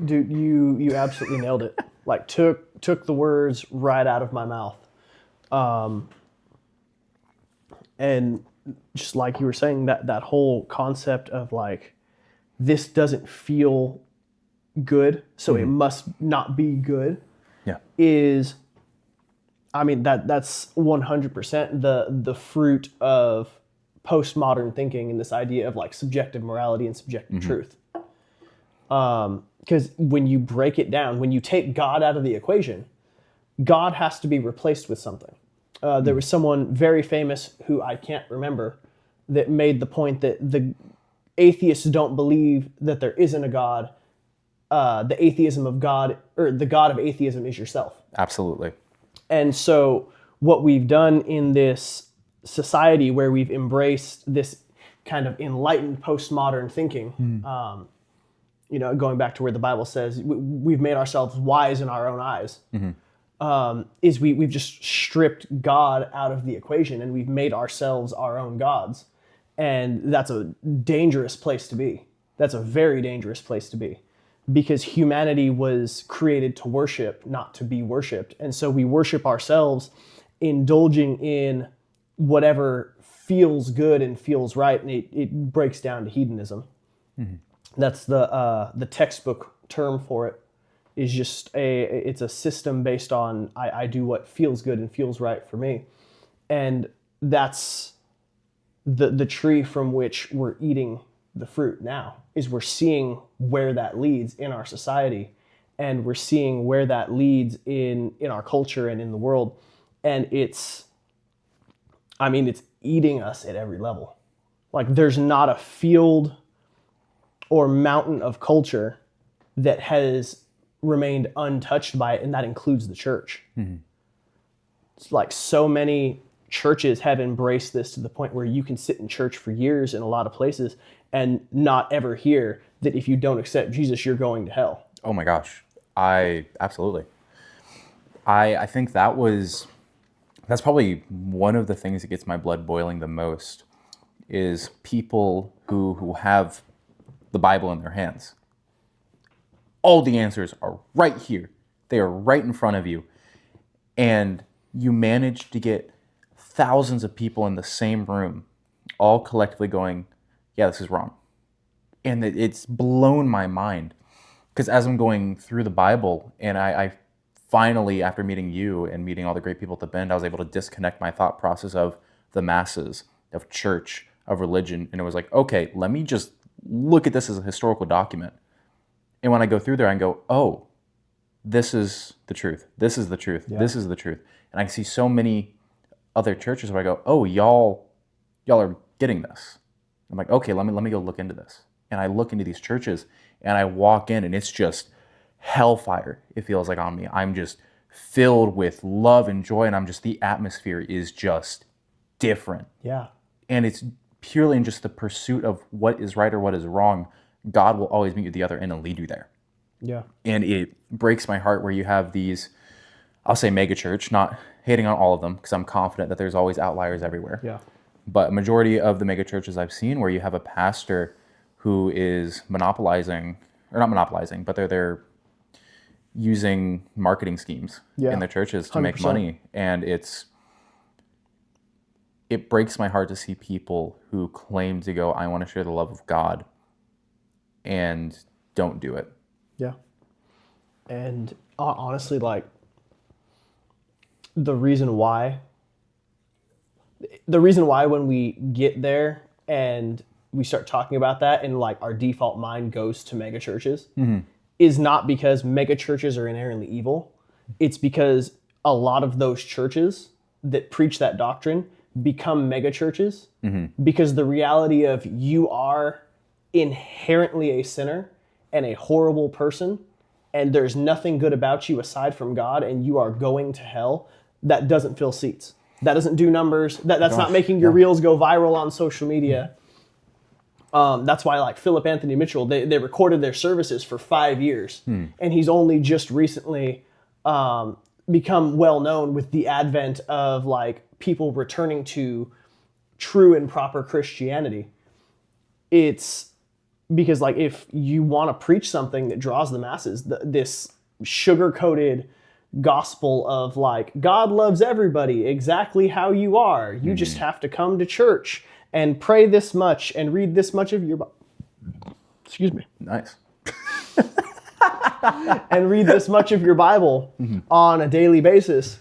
Dude, you absolutely nailed it. Like took the words right out of my mouth. And just like you were saying, that whole concept of like, this doesn't feel good, so it must not be good. Yeah. Is, I mean, that's 100% the fruit of postmodern thinking and this idea of like subjective morality and subjective truth. Because when you break it down, when you take God out of the equation, God has to be replaced with something. There was someone very famous who I can't remember that made the point that the atheists don't believe that there isn't a God. The atheism of God, or the God of atheism, is yourself. Absolutely. And so what we've done in this society where we've embraced this kind of enlightened postmodern thinking, going back to where the Bible says we've made ourselves wise in our own eyes, is we've just stripped God out of the equation and we've made ourselves our own gods. And that's a dangerous place to be. That's a very dangerous place to be. Because humanity was created to worship, not to be worshiped. And so we worship ourselves, indulging in whatever feels good and feels right, and it breaks down to hedonism. That's the textbook term for it. Is just it's a system based on I do what feels good and feels right for me. And that's the tree from which we're eating the fruit now is we're seeing where that leads in our society, and we're seeing where that leads in our culture and in the world. And it's eating us at every level. Like, there's not a field or mountain of culture that has remained untouched by it, and that includes the church. Mm-hmm. It's like so many churches have embraced this to the point where you can sit in church for years in a lot of places and not ever hear that if you don't accept Jesus, you're going to hell. Oh my gosh. Absolutely. I think that's probably one of the things that gets my blood boiling the most is people who have the Bible in their hands. All the answers are right here. They are right in front of you. And you manage to get thousands of people in the same room, all collectively going, yeah, this is wrong. And it's blown my mind. Because as I'm going through the Bible, and I finally, after meeting you and meeting all the great people at the Bend, I was able to disconnect my thought process of the masses, of church, of religion. And it was like, okay, let me just look at this as a historical document. And when I go through there, I go, oh, this is the truth. This is the truth. Yeah. This is the truth. And I see so many other churches where I go, oh, y'all are getting this. I'm like, okay, let me go look into this. And I look into these churches and I walk in and it's just hellfire, it feels like, on me. I'm just filled with love and joy, and the atmosphere is just different. Yeah. And it's purely in just the pursuit of what is right or what is wrong. God will always meet you at the other end and lead you there. Yeah. And it breaks my heart where you have these, I'll say mega church, not hating on all of them, because I'm confident that there's always outliers everywhere. Yeah. But a majority of the mega churches I've seen where you have a pastor who is monopolizing, or not monopolizing, but they're using marketing schemes in their churches to 100%. Make money. And it breaks my heart to see people who claim to go, I want to share the love of God, and don't do it. Yeah. And honestly, like, the reason why when we get there and we start talking about that and like our default mind goes to mega churches, mm-hmm. is not because mega churches are inherently evil. It's because a lot of those churches that preach that doctrine become mega churches, mm-hmm. because the reality of you are inherently a sinner and a horrible person, and there's nothing good about you aside from God, and you are going to hell, that doesn't fill seats. That doesn't do numbers. That's not making your reels go viral on social media. That's why, like, Philip Anthony Mitchell, they recorded their services for 5 years, and he's only just recently become well known with the advent of like people returning to true and proper Christianity. It's because, like, if you want to preach something that draws the masses, this sugar-coated gospel of like, God loves everybody exactly how you are. You just have to come to church and pray this much and read this much of your Bible. Excuse me. Nice. And read this much of your Bible on a daily basis.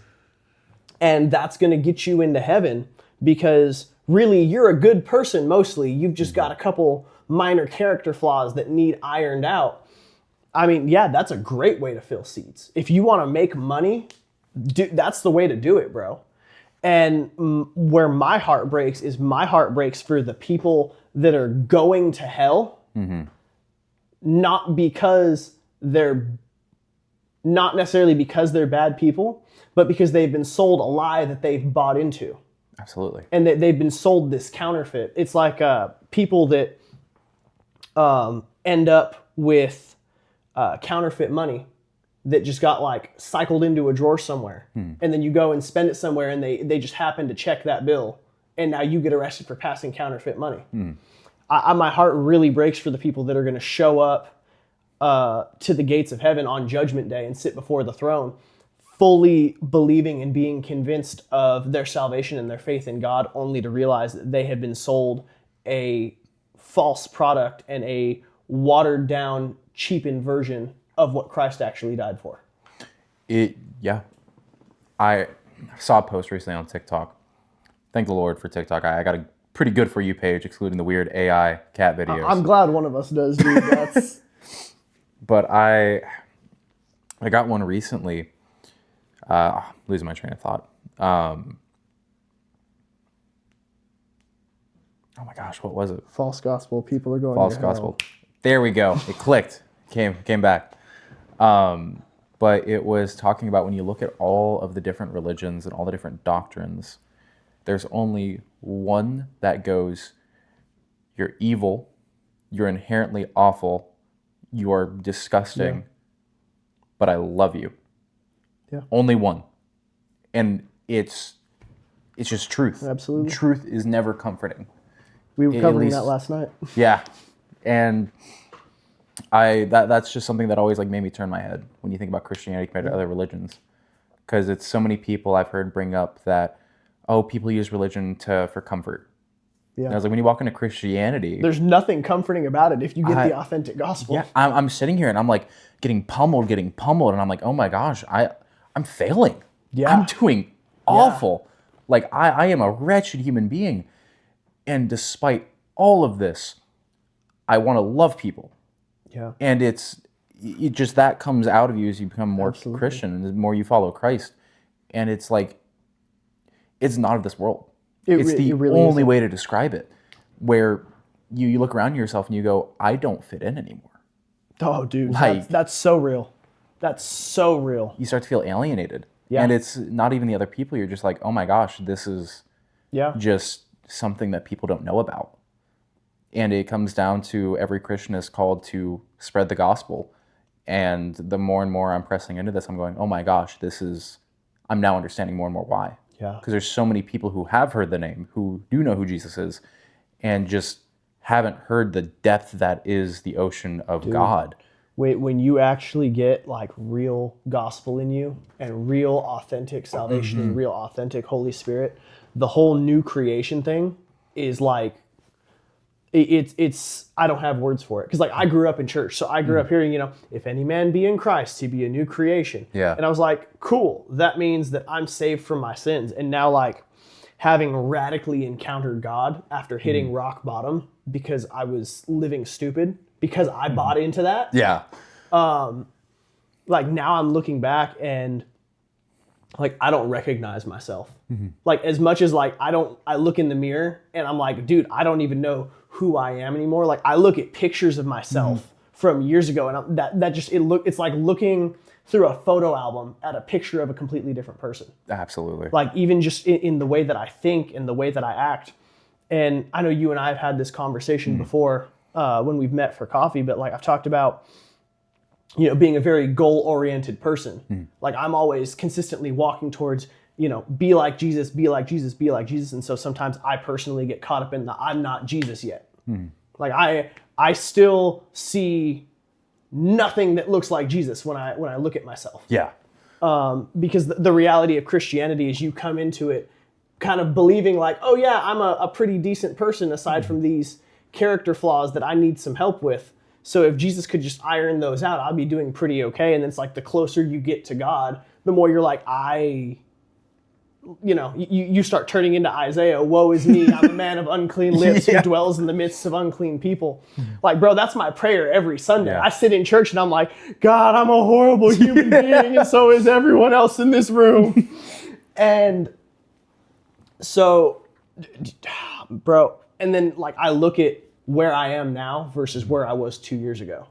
And that's going to get you into heaven, because really you're a good person mostly. You've just got a couple minor character flaws that need ironed out. I mean, yeah, that's a great way to fill seats. If you want to make money, that's the way to do it, bro. And where my heart breaks is my heart breaks for the people that are going to hell, not necessarily because they're bad people, but because they've been sold a lie that they've bought into. Absolutely. And that they've been sold this counterfeit. It's like people that end up with counterfeit money that just got like cycled into a drawer somewhere. And then you go and spend it somewhere and they just happen to check that bill. And now you get arrested for passing counterfeit money. My heart really breaks for the people that are going to show up to the gates of heaven on Judgment Day and sit before the throne, fully believing and being convinced of their salvation and their faith in God, only to realize that they have been sold a false product and a watered down, cheapened version of what Christ actually died for. I saw a post recently on TikTok. Thank the Lord for TikTok. I got a pretty good for you page, excluding the weird AI cat videos. I'm glad one of us does, dude. That's But I got one recently. Losing my train of thought. Oh my gosh, what was it? false gospel. People are going False to hell. gospel. There we go. It clicked. Came back. But it was talking about when you look at all of the different religions and all the different doctrines, there's only one that goes, you're evil, you're inherently awful, you are disgusting, but I love you. Yeah. Only one. And it's just truth. Absolutely. Truth is never comforting. We were covering least- that last night. Yeah. And that's just something that always like made me turn my head when you think about Christianity compared to other religions. Because it's so many people I've heard bring up that, oh, people use religion for comfort. Yeah. And I was like, when you walk into Christianity, There's nothing comforting about it if you get the authentic gospel. yeah, I'm sitting here and I'm like getting pummeled, and I'm like, oh my gosh, I'm failing. Yeah. I'm doing awful. Like I am a wretched human being. And despite all of this, I want to love people. Yeah. And it just that comes out of you as you become more Absolutely. Christian and the more you follow Christ. And it's like, it's not of this world. It It's the really only isn't. way to describe it, where you look around yourself and you go, I don't fit in anymore. Oh, dude, Like- that's so real. That's so real. You start to feel alienated. Yeah. And it's not even the other people. You're just like, oh my gosh, this is Yeah. just something that people don't know about. And it comes down to every Christian is called to spread the gospel. And the more and more I'm pressing into this, I'm going, oh my gosh, I'm now understanding more and more why. Yeah. Because there's so many people who have heard the name, who do know who Jesus is, and just haven't heard the depth that is the ocean of God. When you actually get like real gospel in you and real authentic salvation and real authentic Holy Spirit, the whole new creation thing is like, it's I don't have words for it. Because like I grew up in church, so I grew up hearing, if any man be in Christ, he be a new creation. Yeah. And I was like, cool, that means that I'm saved from my sins. And now like having radically encountered God after hitting rock bottom because I was living stupid, because I bought into that. Yeah. Like now I'm looking back and like I don't recognize myself. Like as much as like I look in the mirror and I'm like, dude, I don't even know who I am anymore. Like I look at pictures of myself from years ago and it's like looking through a photo album at a picture of a completely different person. Absolutely. Like even just in the way that I think and the way that I act. And I know you and I have had this conversation before when we've met for coffee, but like I've talked about, being a very goal-oriented person. Like I'm always consistently walking towards, be like Jesus, be like Jesus, be like Jesus. And so sometimes I personally get caught up in the I'm not Jesus yet. Like I still see nothing that looks like Jesus when I look at myself. Yeah. Because the reality of Christianity is you come into it kind of believing like, oh yeah, I'm a pretty decent person aside from these character flaws that I need some help with. So if Jesus could just iron those out, I'd be doing pretty okay. And then it's like the closer you get to God, the more you're like, you start turning into Isaiah. Woe is me, I'm a man of unclean lips who dwells in the midst of unclean people. Like, bro, that's my prayer every Sunday. Yeah. I sit in church and I'm like, God, I'm a horrible human being, and so is everyone else in this room. And so, bro, and then like I look at where I am now versus where I was 2 years ago.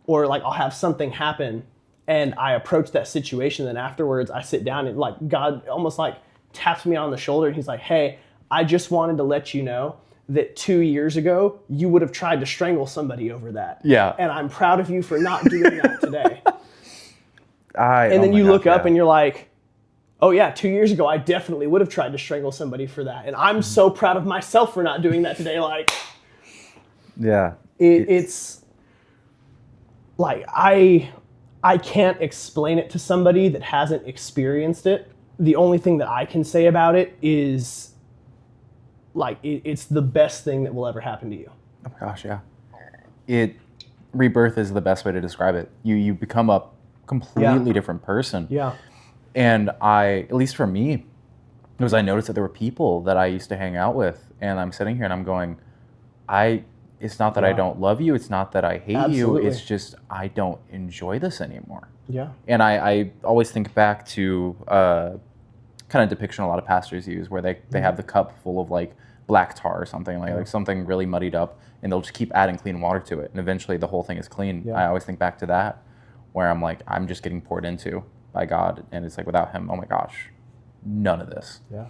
Or like I'll have something happen and I approach that situation, and afterwards I sit down and like God almost like taps me on the shoulder and he's like, hey, I just wanted to let you know that 2 years ago you would have tried to strangle somebody over that. Yeah. And I'm proud of you for not doing that today. And Oh then my you gosh, look up yeah. and you're like, oh yeah, 2 years ago I definitely would have tried to strangle somebody for that. And I'm so proud of myself for not doing that today. Like, Yeah. it's like I can't explain it to somebody that hasn't experienced it. The only thing that I can say about it is like it's the best thing that will ever happen to you. Oh my gosh, yeah. Rebirth is the best way to describe it. You become a completely different person. Yeah. And at least for me, was I noticed that there were people that I used to hang out with, and I'm sitting here and I'm going, it's not that I don't love you, it's not that I hate you, it's just I don't enjoy this anymore. Yeah. And I always think back to kind of depiction a lot of pastors use, where they have the cup full of like black tar or something, like something really muddied up, and they'll just keep adding clean water to it, and eventually the whole thing is clean. I always think back to that, where I'm like, I'm just getting poured into by God, and it's like, without him, oh my gosh, none of this. Yeah.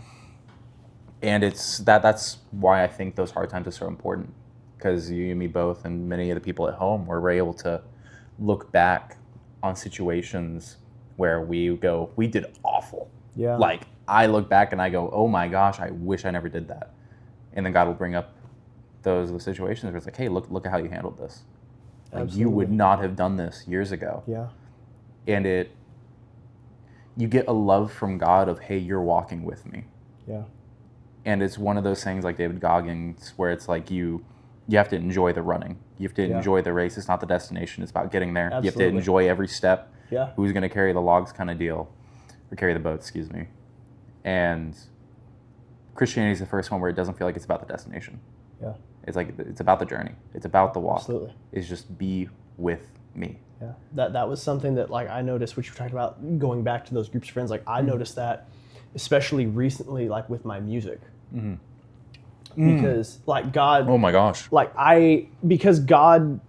And it's that's why I think those hard times are so important, because you and me both, and many of the people at home, where we're able to look back on situations where we go, we did awful. Yeah. Like, I look back and I go, oh my gosh, I wish I never did that. And then God will bring up those situations where it's like, hey, look at how you handled this. Like, you would not have done this years ago. Yeah. And you get a love from God of, hey, you're walking with me. Yeah. And it's one of those things like David Goggins, where it's like you have to enjoy the running. You have to enjoy the race. It's not the destination. It's about getting there. Absolutely. You have to enjoy every step. Yeah. Who's going to carry the logs kind of deal, or carry the boat, excuse me. And Christianity is the first one where it doesn't feel like it's about the destination. Yeah. It's like, it's about the journey. It's about the walk. Absolutely. It's just be with me. Yeah. That was something that like I noticed, which you talked about going back to those groups of friends. Like I noticed that, especially recently, like with my music. Because like God, oh my gosh, because God,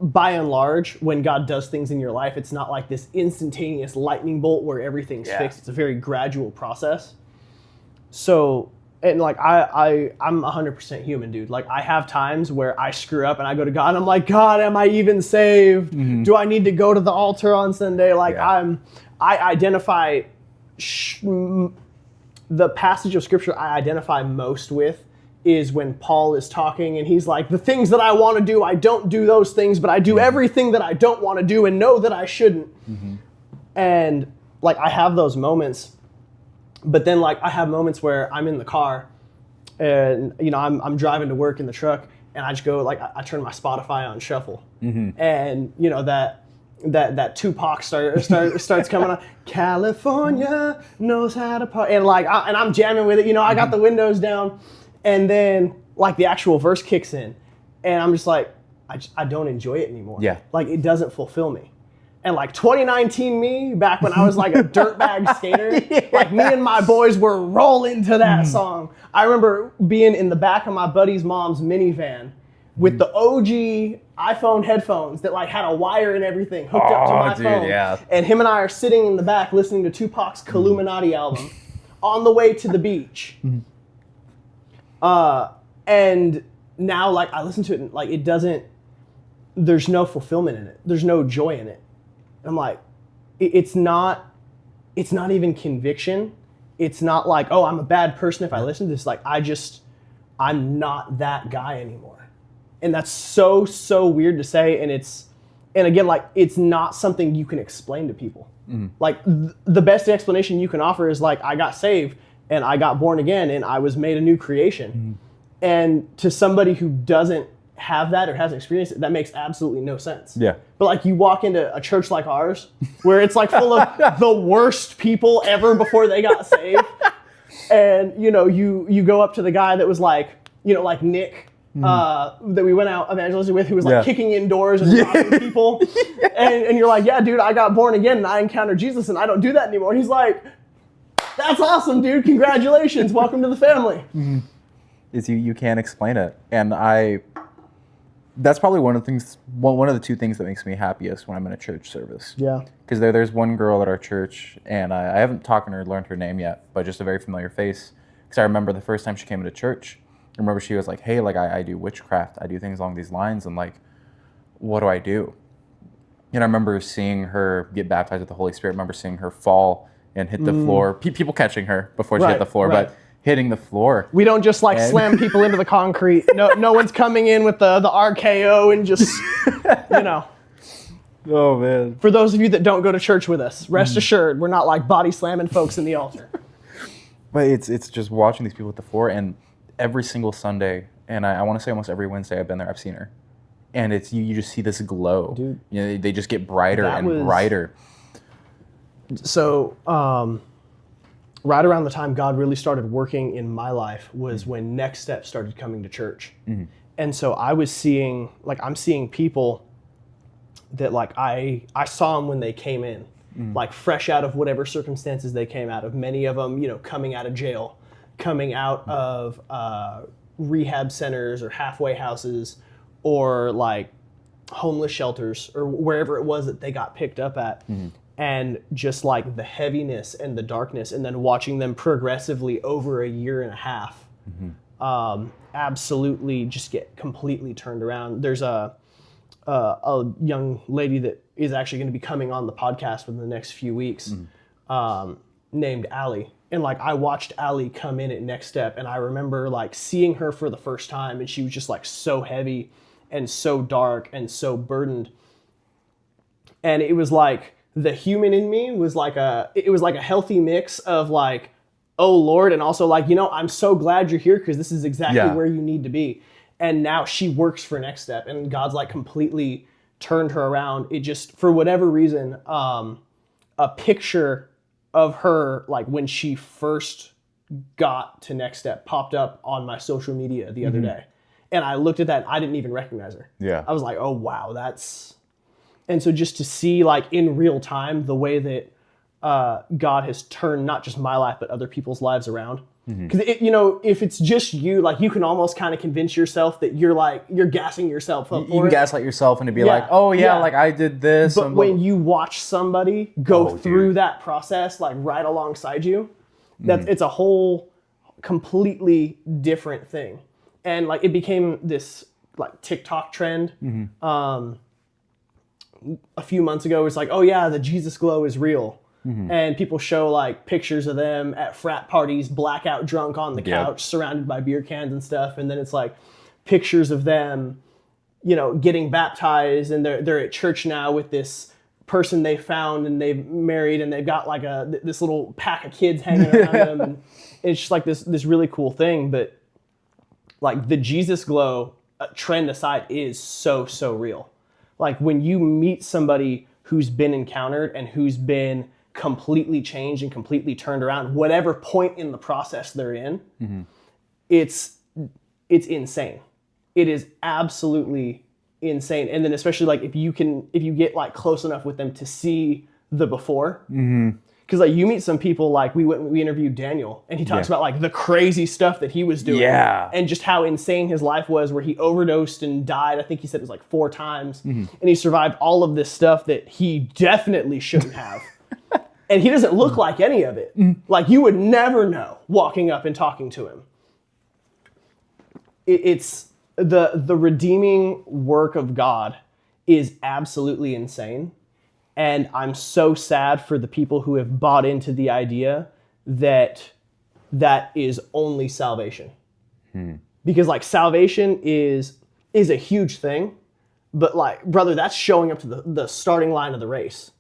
by and large, when God does things in your life, it's not like this instantaneous lightning bolt where everything's fixed. It's a very gradual process. So, and like I'm 100% human, dude. Like I have times where I screw up and I go to God and I'm like, God, am I even saved? Do I need to go to the altar on Sunday? Like I identify the passage of scripture I identify most with is when Paul is talking and he's like, the things that I want to do, I don't do those things, but I do everything that I don't want to do and know that I shouldn't. And like, I have those moments, but then like I have moments where I'm in the car and, you know, I'm driving to work in the truck and I just go like, I turn my Spotify on shuffle and you know, that Tupac starts coming on. California knows how to party, and like I'm jamming with it. You know, I got the windows down, and then like the actual verse kicks in, and I'm just like, I don't enjoy it anymore. Yeah, like it doesn't fulfill me. And like 2019 me, back when I was like a dirtbag skater, like me and my boys were rolling to that song. I remember being in the back of my buddy's mom's minivan with the OG iPhone headphones that like had a wire and everything hooked up to my phone. Yeah. And him and I are sitting in the back listening to Tupac's Illuminati album on the way to the beach. And now like I listen to it and like it doesn't, there's no fulfillment in it. There's no joy in it. And I'm like, it's not even conviction. It's not like, oh, I'm a bad person if I listen to this. Like I'm not that guy anymore. And that's so weird to say, and again, like it's not something you can explain to people. Like the best explanation you can offer is like, I got saved and I got born again and I was made a new creation. And to somebody who doesn't have that or hasn't experienced it, that makes absolutely no sense. Yeah. But like you walk into a church like ours, where it's like full of the worst people ever before they got saved, and you know you go up to the guy that was like, you know, like Nick. That we went out evangelizing with, who was like kicking in doors and robbing people. And you're like, yeah, dude, I got born again and I encountered Jesus and I don't do that anymore. And he's like, that's awesome, dude. Congratulations. Welcome to the family. It's you can't explain it. And that's probably one of the two things that makes me happiest when I'm in a church service. Yeah. Because there's one girl at our church, and I haven't talked to her, learned her name yet, but just a very familiar face. Because I remember the first time she came into church, I remember she was like, hey, like I do witchcraft. I do things along these lines. And like, what do I do? And I remember seeing her get baptized with the Holy Spirit. I remember seeing her fall and hit the floor. People catching her before she hit the floor, but hitting the floor. We don't just like slam people into the concrete. No one's coming in with the RKO and just, you know. Oh, man. For those of you that don't go to church with us, rest assured, we're not like body slamming folks in the altar. But it's just watching these people at the floor, and every single Sunday, and I want to say almost every Wednesday I've been there, I've seen her. And it's you just see this glow. Dude, you know, they just get brighter and brighter. So, right around the time God really started working in my life was when Next Step started coming to church. And so I was seeing, like, I'm seeing people that, like, I saw them when they came in, like fresh out of whatever circumstances they came out of. Many of them, coming out of jail, coming out of rehab centers or halfway houses, or like homeless shelters, or wherever it was that they got picked up at. And just like the heaviness and the darkness, and then watching them progressively over a year and a half, absolutely just get completely turned around. There's a young lady that is actually going to be coming on the podcast within the next few weeks, named Allie. And like, I watched Allie come in at Next Step, and I remember like seeing her for the first time, and she was just like so heavy and so dark and so burdened. And it was like, the human in me was like a healthy mix of like, oh Lord, and also like, I'm so glad you're here, because this is exactly where you need to be. And now she works for Next Step, and God's like completely turned her around. It just, for whatever reason, a picture of her, like when she first got to Next Step, popped up on my social media the other day. And I looked at that, and I didn't even recognize her. Yeah. I was like, oh wow, and so just to see like in real time the way that God has turned not just my life, but other people's lives around. Because if it's just you, like, you can almost kind of convince yourself that you're gassing yourself up. You can gaslight yourself and be like, oh yeah, like I did this. But when you watch somebody go through that process, like right alongside you, it's a whole completely different thing. And like, it became this like TikTok trend. A few months ago, it's like, oh yeah, the Jesus glow is real. And people show like pictures of them at frat parties, blackout drunk on the couch, surrounded by beer cans and stuff. And then it's like pictures of them, getting baptized, and they're at church now with this person they found, and they've married, and they've got like this little pack of kids hanging around them. And it's just like this really cool thing. But like, the Jesus glow, trend aside, is so real. Like, when you meet somebody who's been encountered and who's been completely changed and completely turned around, whatever point in the process they're in, it's insane. It is absolutely insane. And then especially like if you get like close enough with them to see the before, because like you meet some people, like we interviewed Daniel, and he talks about like the crazy stuff that he was doing, and just how insane his life was, where he overdosed and died. I think he said it was like 4 times, and he survived all of this stuff that he definitely shouldn't have. And he doesn't look like any of it. Like, you would never know walking up and talking to him. It's the redeeming work of God is absolutely insane. And I'm so sad for the people who have bought into the idea that that is only salvation. Because like, salvation is a huge thing, but like, brother, that's showing up to the starting line of the race.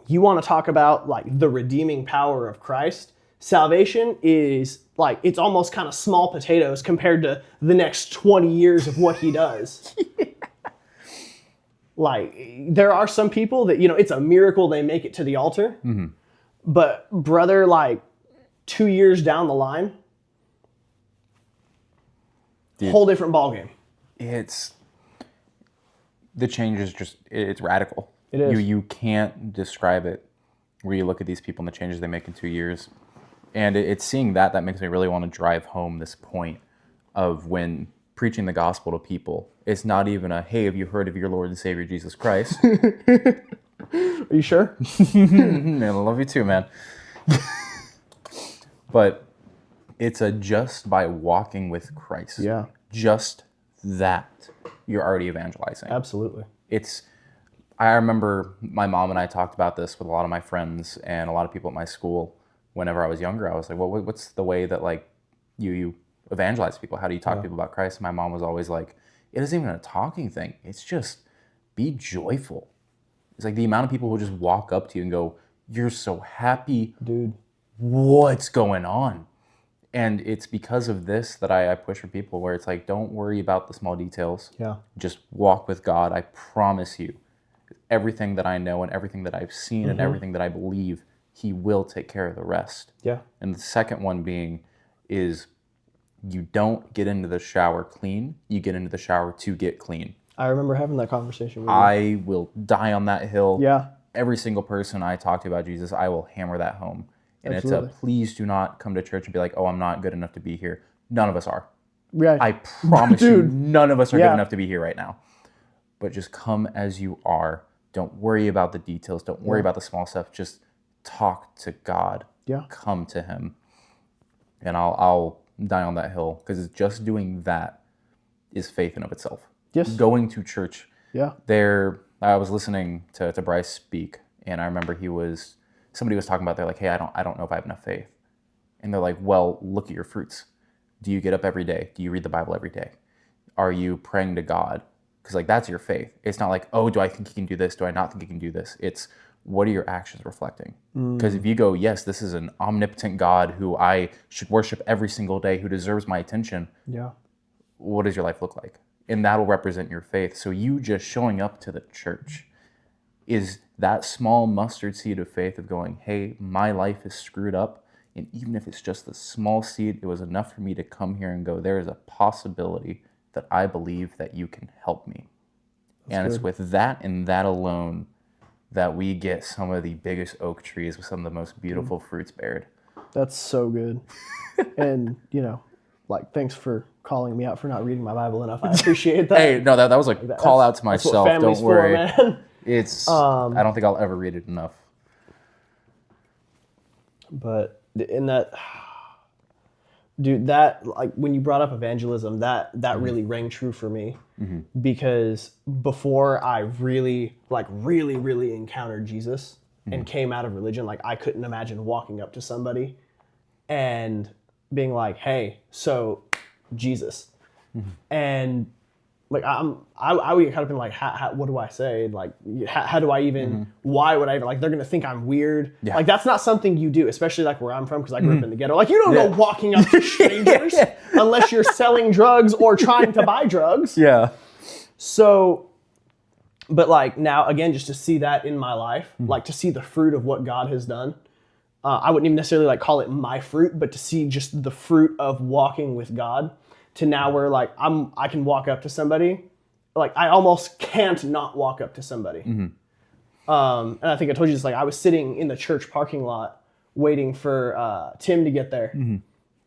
You want to talk about like the redeeming power of Christ? Salvation is like, it's almost kind of small potatoes compared to the next 20 years of what he does. Like, there are some people that, it's a miracle they make it to the altar. But brother, like 2 years down the line, whole different ballgame. The change is just, it's radical. It is. You can't describe it, where you look at these people and the changes they make in 2 years. And it's seeing that makes me really want to drive home this point of when preaching the gospel to people, it's not even a, hey, have you heard of your Lord and Savior Jesus Christ? Are you sure? Man, I love you too, man. But it's a just by walking with Christ. Yeah. Just that, you're already evangelizing. Absolutely. I remember my mom and I talked about this with a lot of my friends and a lot of people at my school. Whenever I was younger, I was like, well, what's the way that like you evangelize people? How do you talk to people about Christ? And my mom was always like, it isn't even a talking thing. It's just be joyful. It's like the amount of people who just walk up to you and go, you're so happy. Dude. What's going on? And it's because of this that I push for people, where it's like, don't worry about the small details. Yeah. Just walk with God. I promise you, everything that I know and everything that I've seen and everything that I believe, he will take care of the rest. Yeah. And the second one being is you don't get into the shower clean, you get into the shower to get clean. I remember having that conversation with you. I will die on that hill. Yeah. Every single person I talk to about Jesus, I will hammer that home. And Absolutely. it's a please do not come to church and be like, oh, I'm not good enough to be here. None of us are. Yeah. I promise you, Dude. none of us are Yeah. good enough to be here right now. But just come as you are. Don't worry about the details. Don't worry about the small stuff. Just talk to God. Yeah. Come to him. And I'll die on that hill, because just doing that is faith in of itself. Yes. Going to church. Yeah. I was listening to Bryce speak, and I remember somebody was talking about, they're like, hey, I don't know if I have enough faith. And they're like, well, look at your fruits. Do you get up every day? Do you read the Bible every day? Are you praying to God? Because like that's your faith. It's not like, oh, do I think he can do this? Do I not think he can do this? It's, what are your actions reflecting? Because if you go, yes, this is an omnipotent God who I should worship every single day, who deserves my attention. Yeah. What does your life look like? And that'll represent your faith. So you just showing up to the church is that small mustard seed of faith of going, hey, my life is screwed up. And even if it's just the small seed, it was enough for me to come here and go, there is a possibility that I believe that you can help me. It's with that and that alone that we get some of the biggest oak trees with some of the most beautiful fruits bared. That's so good. And, like, thanks for calling me out for not reading my Bible enough. I appreciate that. Hey, no, that was a call out to myself. Don't worry. Man. It's, I don't think I'll ever read it enough. But in that, dude, that, like, when you brought up evangelism, that really rang true for me. Because before I really encountered Jesus and came out of religion, like, I couldn't imagine walking up to somebody and being like, hey, so Jesus. And like, I would get caught up in like, what do I say? Like, how do I even, why would I even, like, they're going to think I'm weird. Yeah. Like, that's not something you do, especially like where I'm from, because I grew up in the ghetto. Like, you don't go walking up to strangers unless you're selling drugs or trying to buy drugs. Yeah. So, but like now, again, just to see that in my life, like to see the fruit of what God has done. I wouldn't even necessarily like call it my fruit, but to see just the fruit of walking with God, to now where like I can walk up to somebody, like I almost can't not walk up to somebody. And I think I told you this, like I was sitting in the church parking lot waiting for Tim to get there. And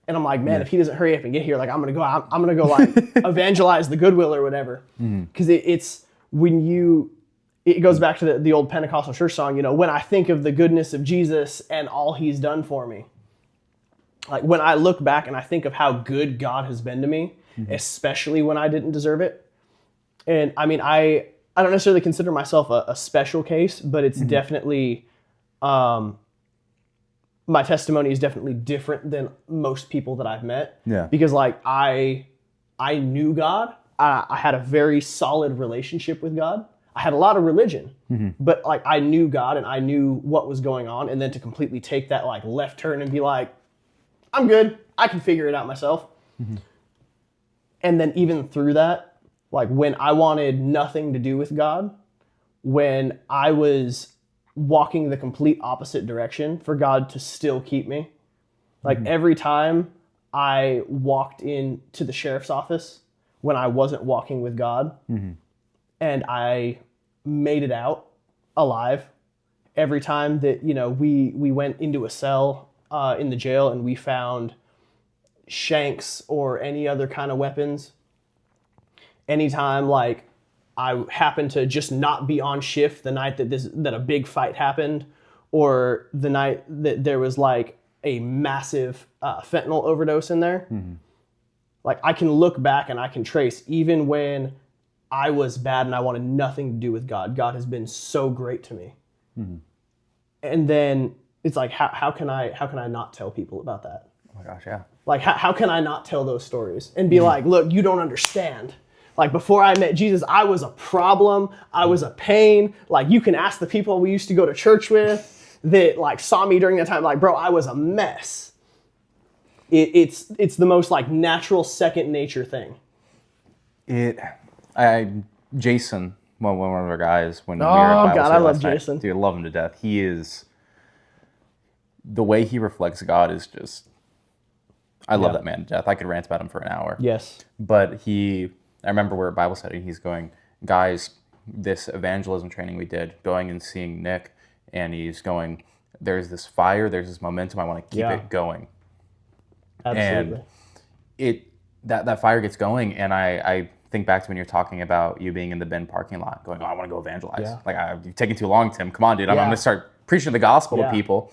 I'm like, man, if he doesn't hurry up and get here, like I'm gonna go like evangelize the Goodwill or whatever. Because it's when it goes back to the old Pentecostal church song, when I think of the goodness of Jesus and all he's done for me. Like when I look back and I think of how good God has been to me, especially when I didn't deserve it. And I mean, I don't necessarily consider myself a special case, but it's definitely, my testimony is definitely different than most people that I've met. Yeah. Because like I knew God. I had a very solid relationship with God. I had a lot of religion, but like I knew God and I knew what was going on. And then to completely take that like left turn and be like, I'm good. I can figure it out myself. And then even through that, like when I wanted nothing to do with God, when I was walking the complete opposite direction for God to still keep me, like every time I walked into the sheriff's office when I wasn't walking with God, and I made it out alive, every time that, we went into a cell in the jail and we found shanks or any other kind of weapons, anytime like I happened to just not be on shift the night that a big fight happened, or the night that there was like a massive fentanyl overdose in there, like I can look back and I can trace, even when I was bad and I wanted nothing to do with God, God has been so great to me. And then it's like, how can I not tell people about that? Oh my gosh, yeah. Like, how can I not tell those stories and be like, look, you don't understand. Like, before I met Jesus, I was a problem. I was a pain. Like, you can ask the people we used to go to church with that, like, saw me during that time. Like, bro, I was a mess. It's the most, like, natural second nature thing. Jason, one of our guys, when we were Oh, at Bible God, study I love last night, Jason. dude, I love him to death. the way he reflects God is just, I love Yeah. that man to death. I could rant about him for an hour. Yes. But I remember we're at Bible study, he's going, guys, this evangelism training we did, going and seeing Nick, and he's going, there's this fire, there's this momentum, I want to keep it going. Absolutely. And that fire gets going, and I think back to when you're talking about you being in the Bend parking lot, going, oh, I want to go evangelize. Yeah. Like, you're taking too long, Tim. Come on, dude. I'm going to start preaching the gospel to people.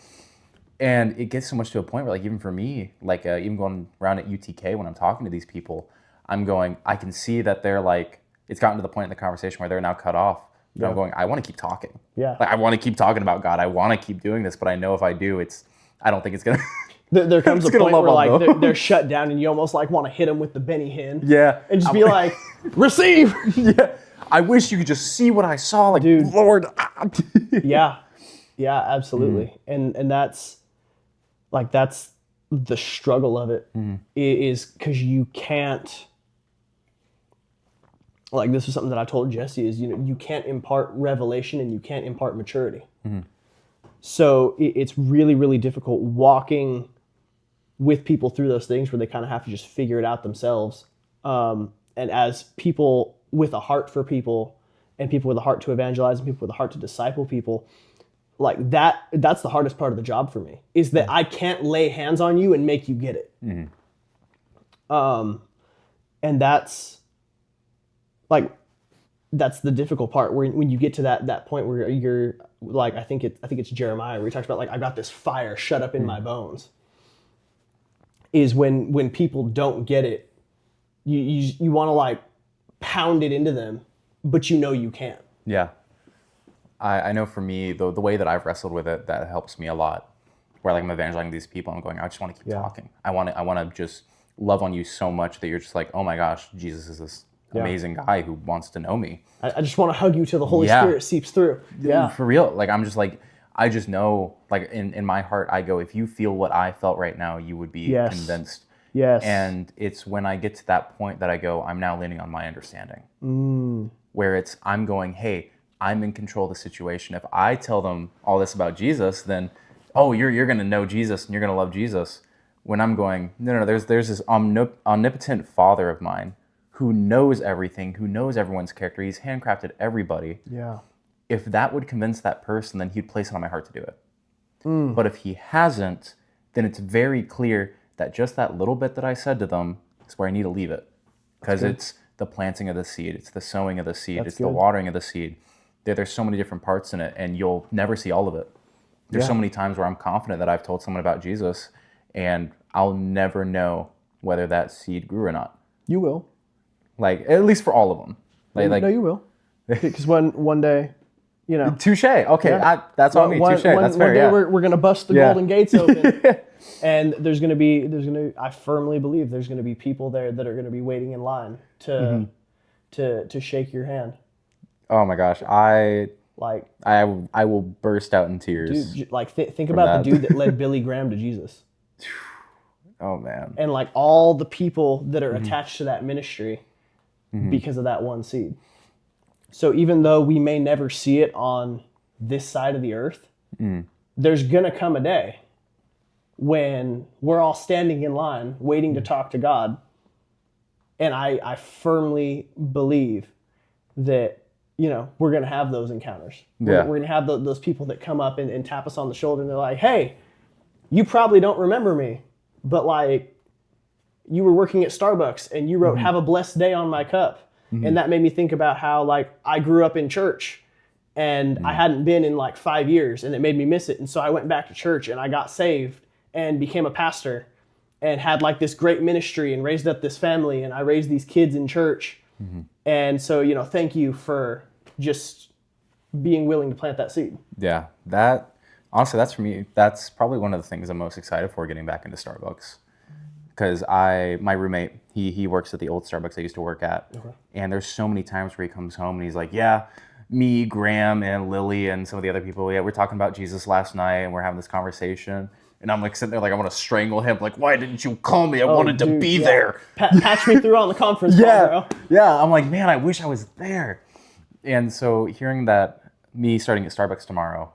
And it gets so much to a point where, like, even for me, like, even going around at UTK when I'm talking to these people, I'm going, I can see that they're like, it's gotten to the point in the conversation where they're now cut off. But I'm going, I want to keep talking. Yeah. Like, I want to keep talking about God. I want to keep doing this, but I know if I do, I don't think it's going to... There comes a point where like they're shut down and you almost like want to hit them with the Benny Hinn. Yeah. And just be like, receive. Yeah. I wish you could just see what I saw. Like, dude, Lord. Yeah. Yeah, absolutely. And that's the struggle of it is because you can't, like, this is something that I told Jesse is, you can't impart revelation and you can't impart maturity. So it's really, really difficult walking with people through those things where they kind of have to just figure it out themselves. And as people with a heart for people and people with a heart to evangelize and people with a heart to disciple people, like that's the hardest part of the job for me, is that I can't lay hands on you and make you get it. And that's the difficult part when you get to that point where you're like, I think it's Jeremiah where he talks about like, I got this fire shut up in my bones, is when people don't get it, you want to like pound it into them, but you can't. Yeah. I know for me, the way that I've wrestled with it, that helps me a lot. Where like I'm evangelizing these people, I'm going, I just want to keep talking. I want to just love on you so much that you're just like, oh my gosh, Jesus is this amazing guy who wants to know me. I just want to hug you till the Holy Spirit seeps through. Yeah. For real. Like, I'm just like, I just know, like in my heart, I go, if you feel what I felt right now, you would be convinced. Yes. And it's when I get to that point that I go, I'm now leaning on my understanding. Where I'm going, hey, I'm in control of the situation. If I tell them all this about Jesus, then, oh, you're going to know Jesus and you're going to love Jesus. When I'm going, no, there's this omnipotent Father of mine who knows everything, who knows everyone's character. He's handcrafted everybody. Yeah. If that would convince that person, then he'd place it on my heart to do it. But if he hasn't, then it's very clear that just that little bit that I said to them is where I need to leave it. Because it's the planting of the seed, it's the sowing of the seed, it's the watering of the seed. There's so many different parts in it, and you'll never see all of it. There's so many times where I'm confident that I've told someone about Jesus, and I'll never know whether that seed grew or not. You will. Like, at least for all of them. No, you will. Because one day, touche. Okay, that's on me. Touche. That's fair. One day we're gonna bust the golden gates open, and I firmly believe there's gonna be people there that are gonna be waiting in line to shake your hand. Oh my gosh, I will burst out in tears. Dude, like think about the dude that led Billy Graham to Jesus. Oh man. And like all the people that are attached to that ministry because of that one seed. So even though we may never see it on this side of the earth, there's gonna come a day when we're all standing in line waiting to talk to God. And I firmly believe that, we're going to have those encounters. We're going to have those people that come up and tap us on the shoulder and they're like, hey, you probably don't remember me, but like you were working at Starbucks and you wrote, have a blessed day on my cup. And that made me think about how like I grew up in church and I hadn't been in like 5 years and it made me miss it. And so I went back to church and I got saved and became a pastor and had like this great ministry and raised up this family and I raised these kids in church. And so, thank you for just being willing to plant that seed. Yeah, honestly, that's for me, that's probably one of the things I'm most excited for getting back into Starbucks. Because my roommate, he works at the old Starbucks I used to work at. And there's so many times where he comes home and he's like, yeah, me, Graham, and Lily, and some of the other people, we're talking about Jesus last night and we're having this conversation. And I'm like sitting there like I want to strangle him. Like, why didn't you call me? I wanted to be there. Patch me through on the conference call, bro. Yeah, I'm like, man, I wish I was there. And so hearing that me starting at Starbucks tomorrow,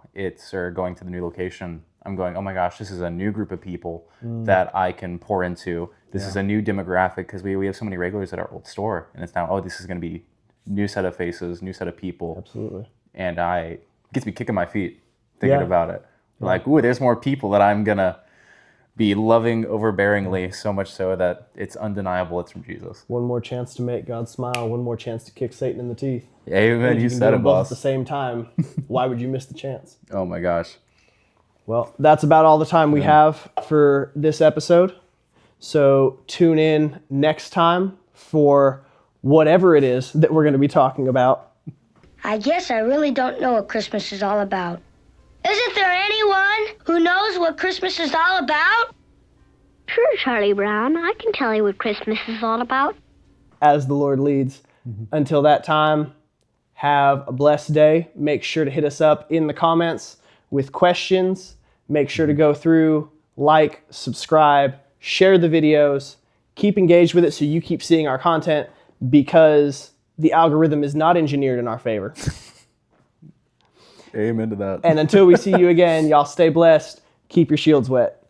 or going to the new location, I'm going, oh my gosh, this is a new group of people that I can pour into. This is a new demographic because we have so many regulars at our old store, and it's now, oh, this is going to be new set of faces, new set of people. Absolutely. And I get to be kicking my feet thinking Yeah. about it. Like, ooh, there's more people that I'm going to be loving overbearingly, so much so that it's undeniable it's from Jesus. One more chance to make God smile. One more chance to kick Satan in the teeth. Amen. If You can said do it, them both at the boss. same time. Why would you miss the chance? Oh my gosh. Well, that's about all the time we have for this episode. So tune in next time for whatever it is that we're going to be talking about. I guess I really don't know what Christmas is all about. Isn't there anyone who knows what Christmas is all about? Sure, Charlie Brown. I can tell you what Christmas is all about. As the Lord leads. Until that time, have a blessed day. Make sure to hit us up in the comments with questions. Make sure to go through, like, subscribe, share the videos, keep engaged with it so you keep seeing our content, because the algorithm is not engineered in our favor. Amen to that. And until we see you again, y'all stay blessed. Keep your shields wet.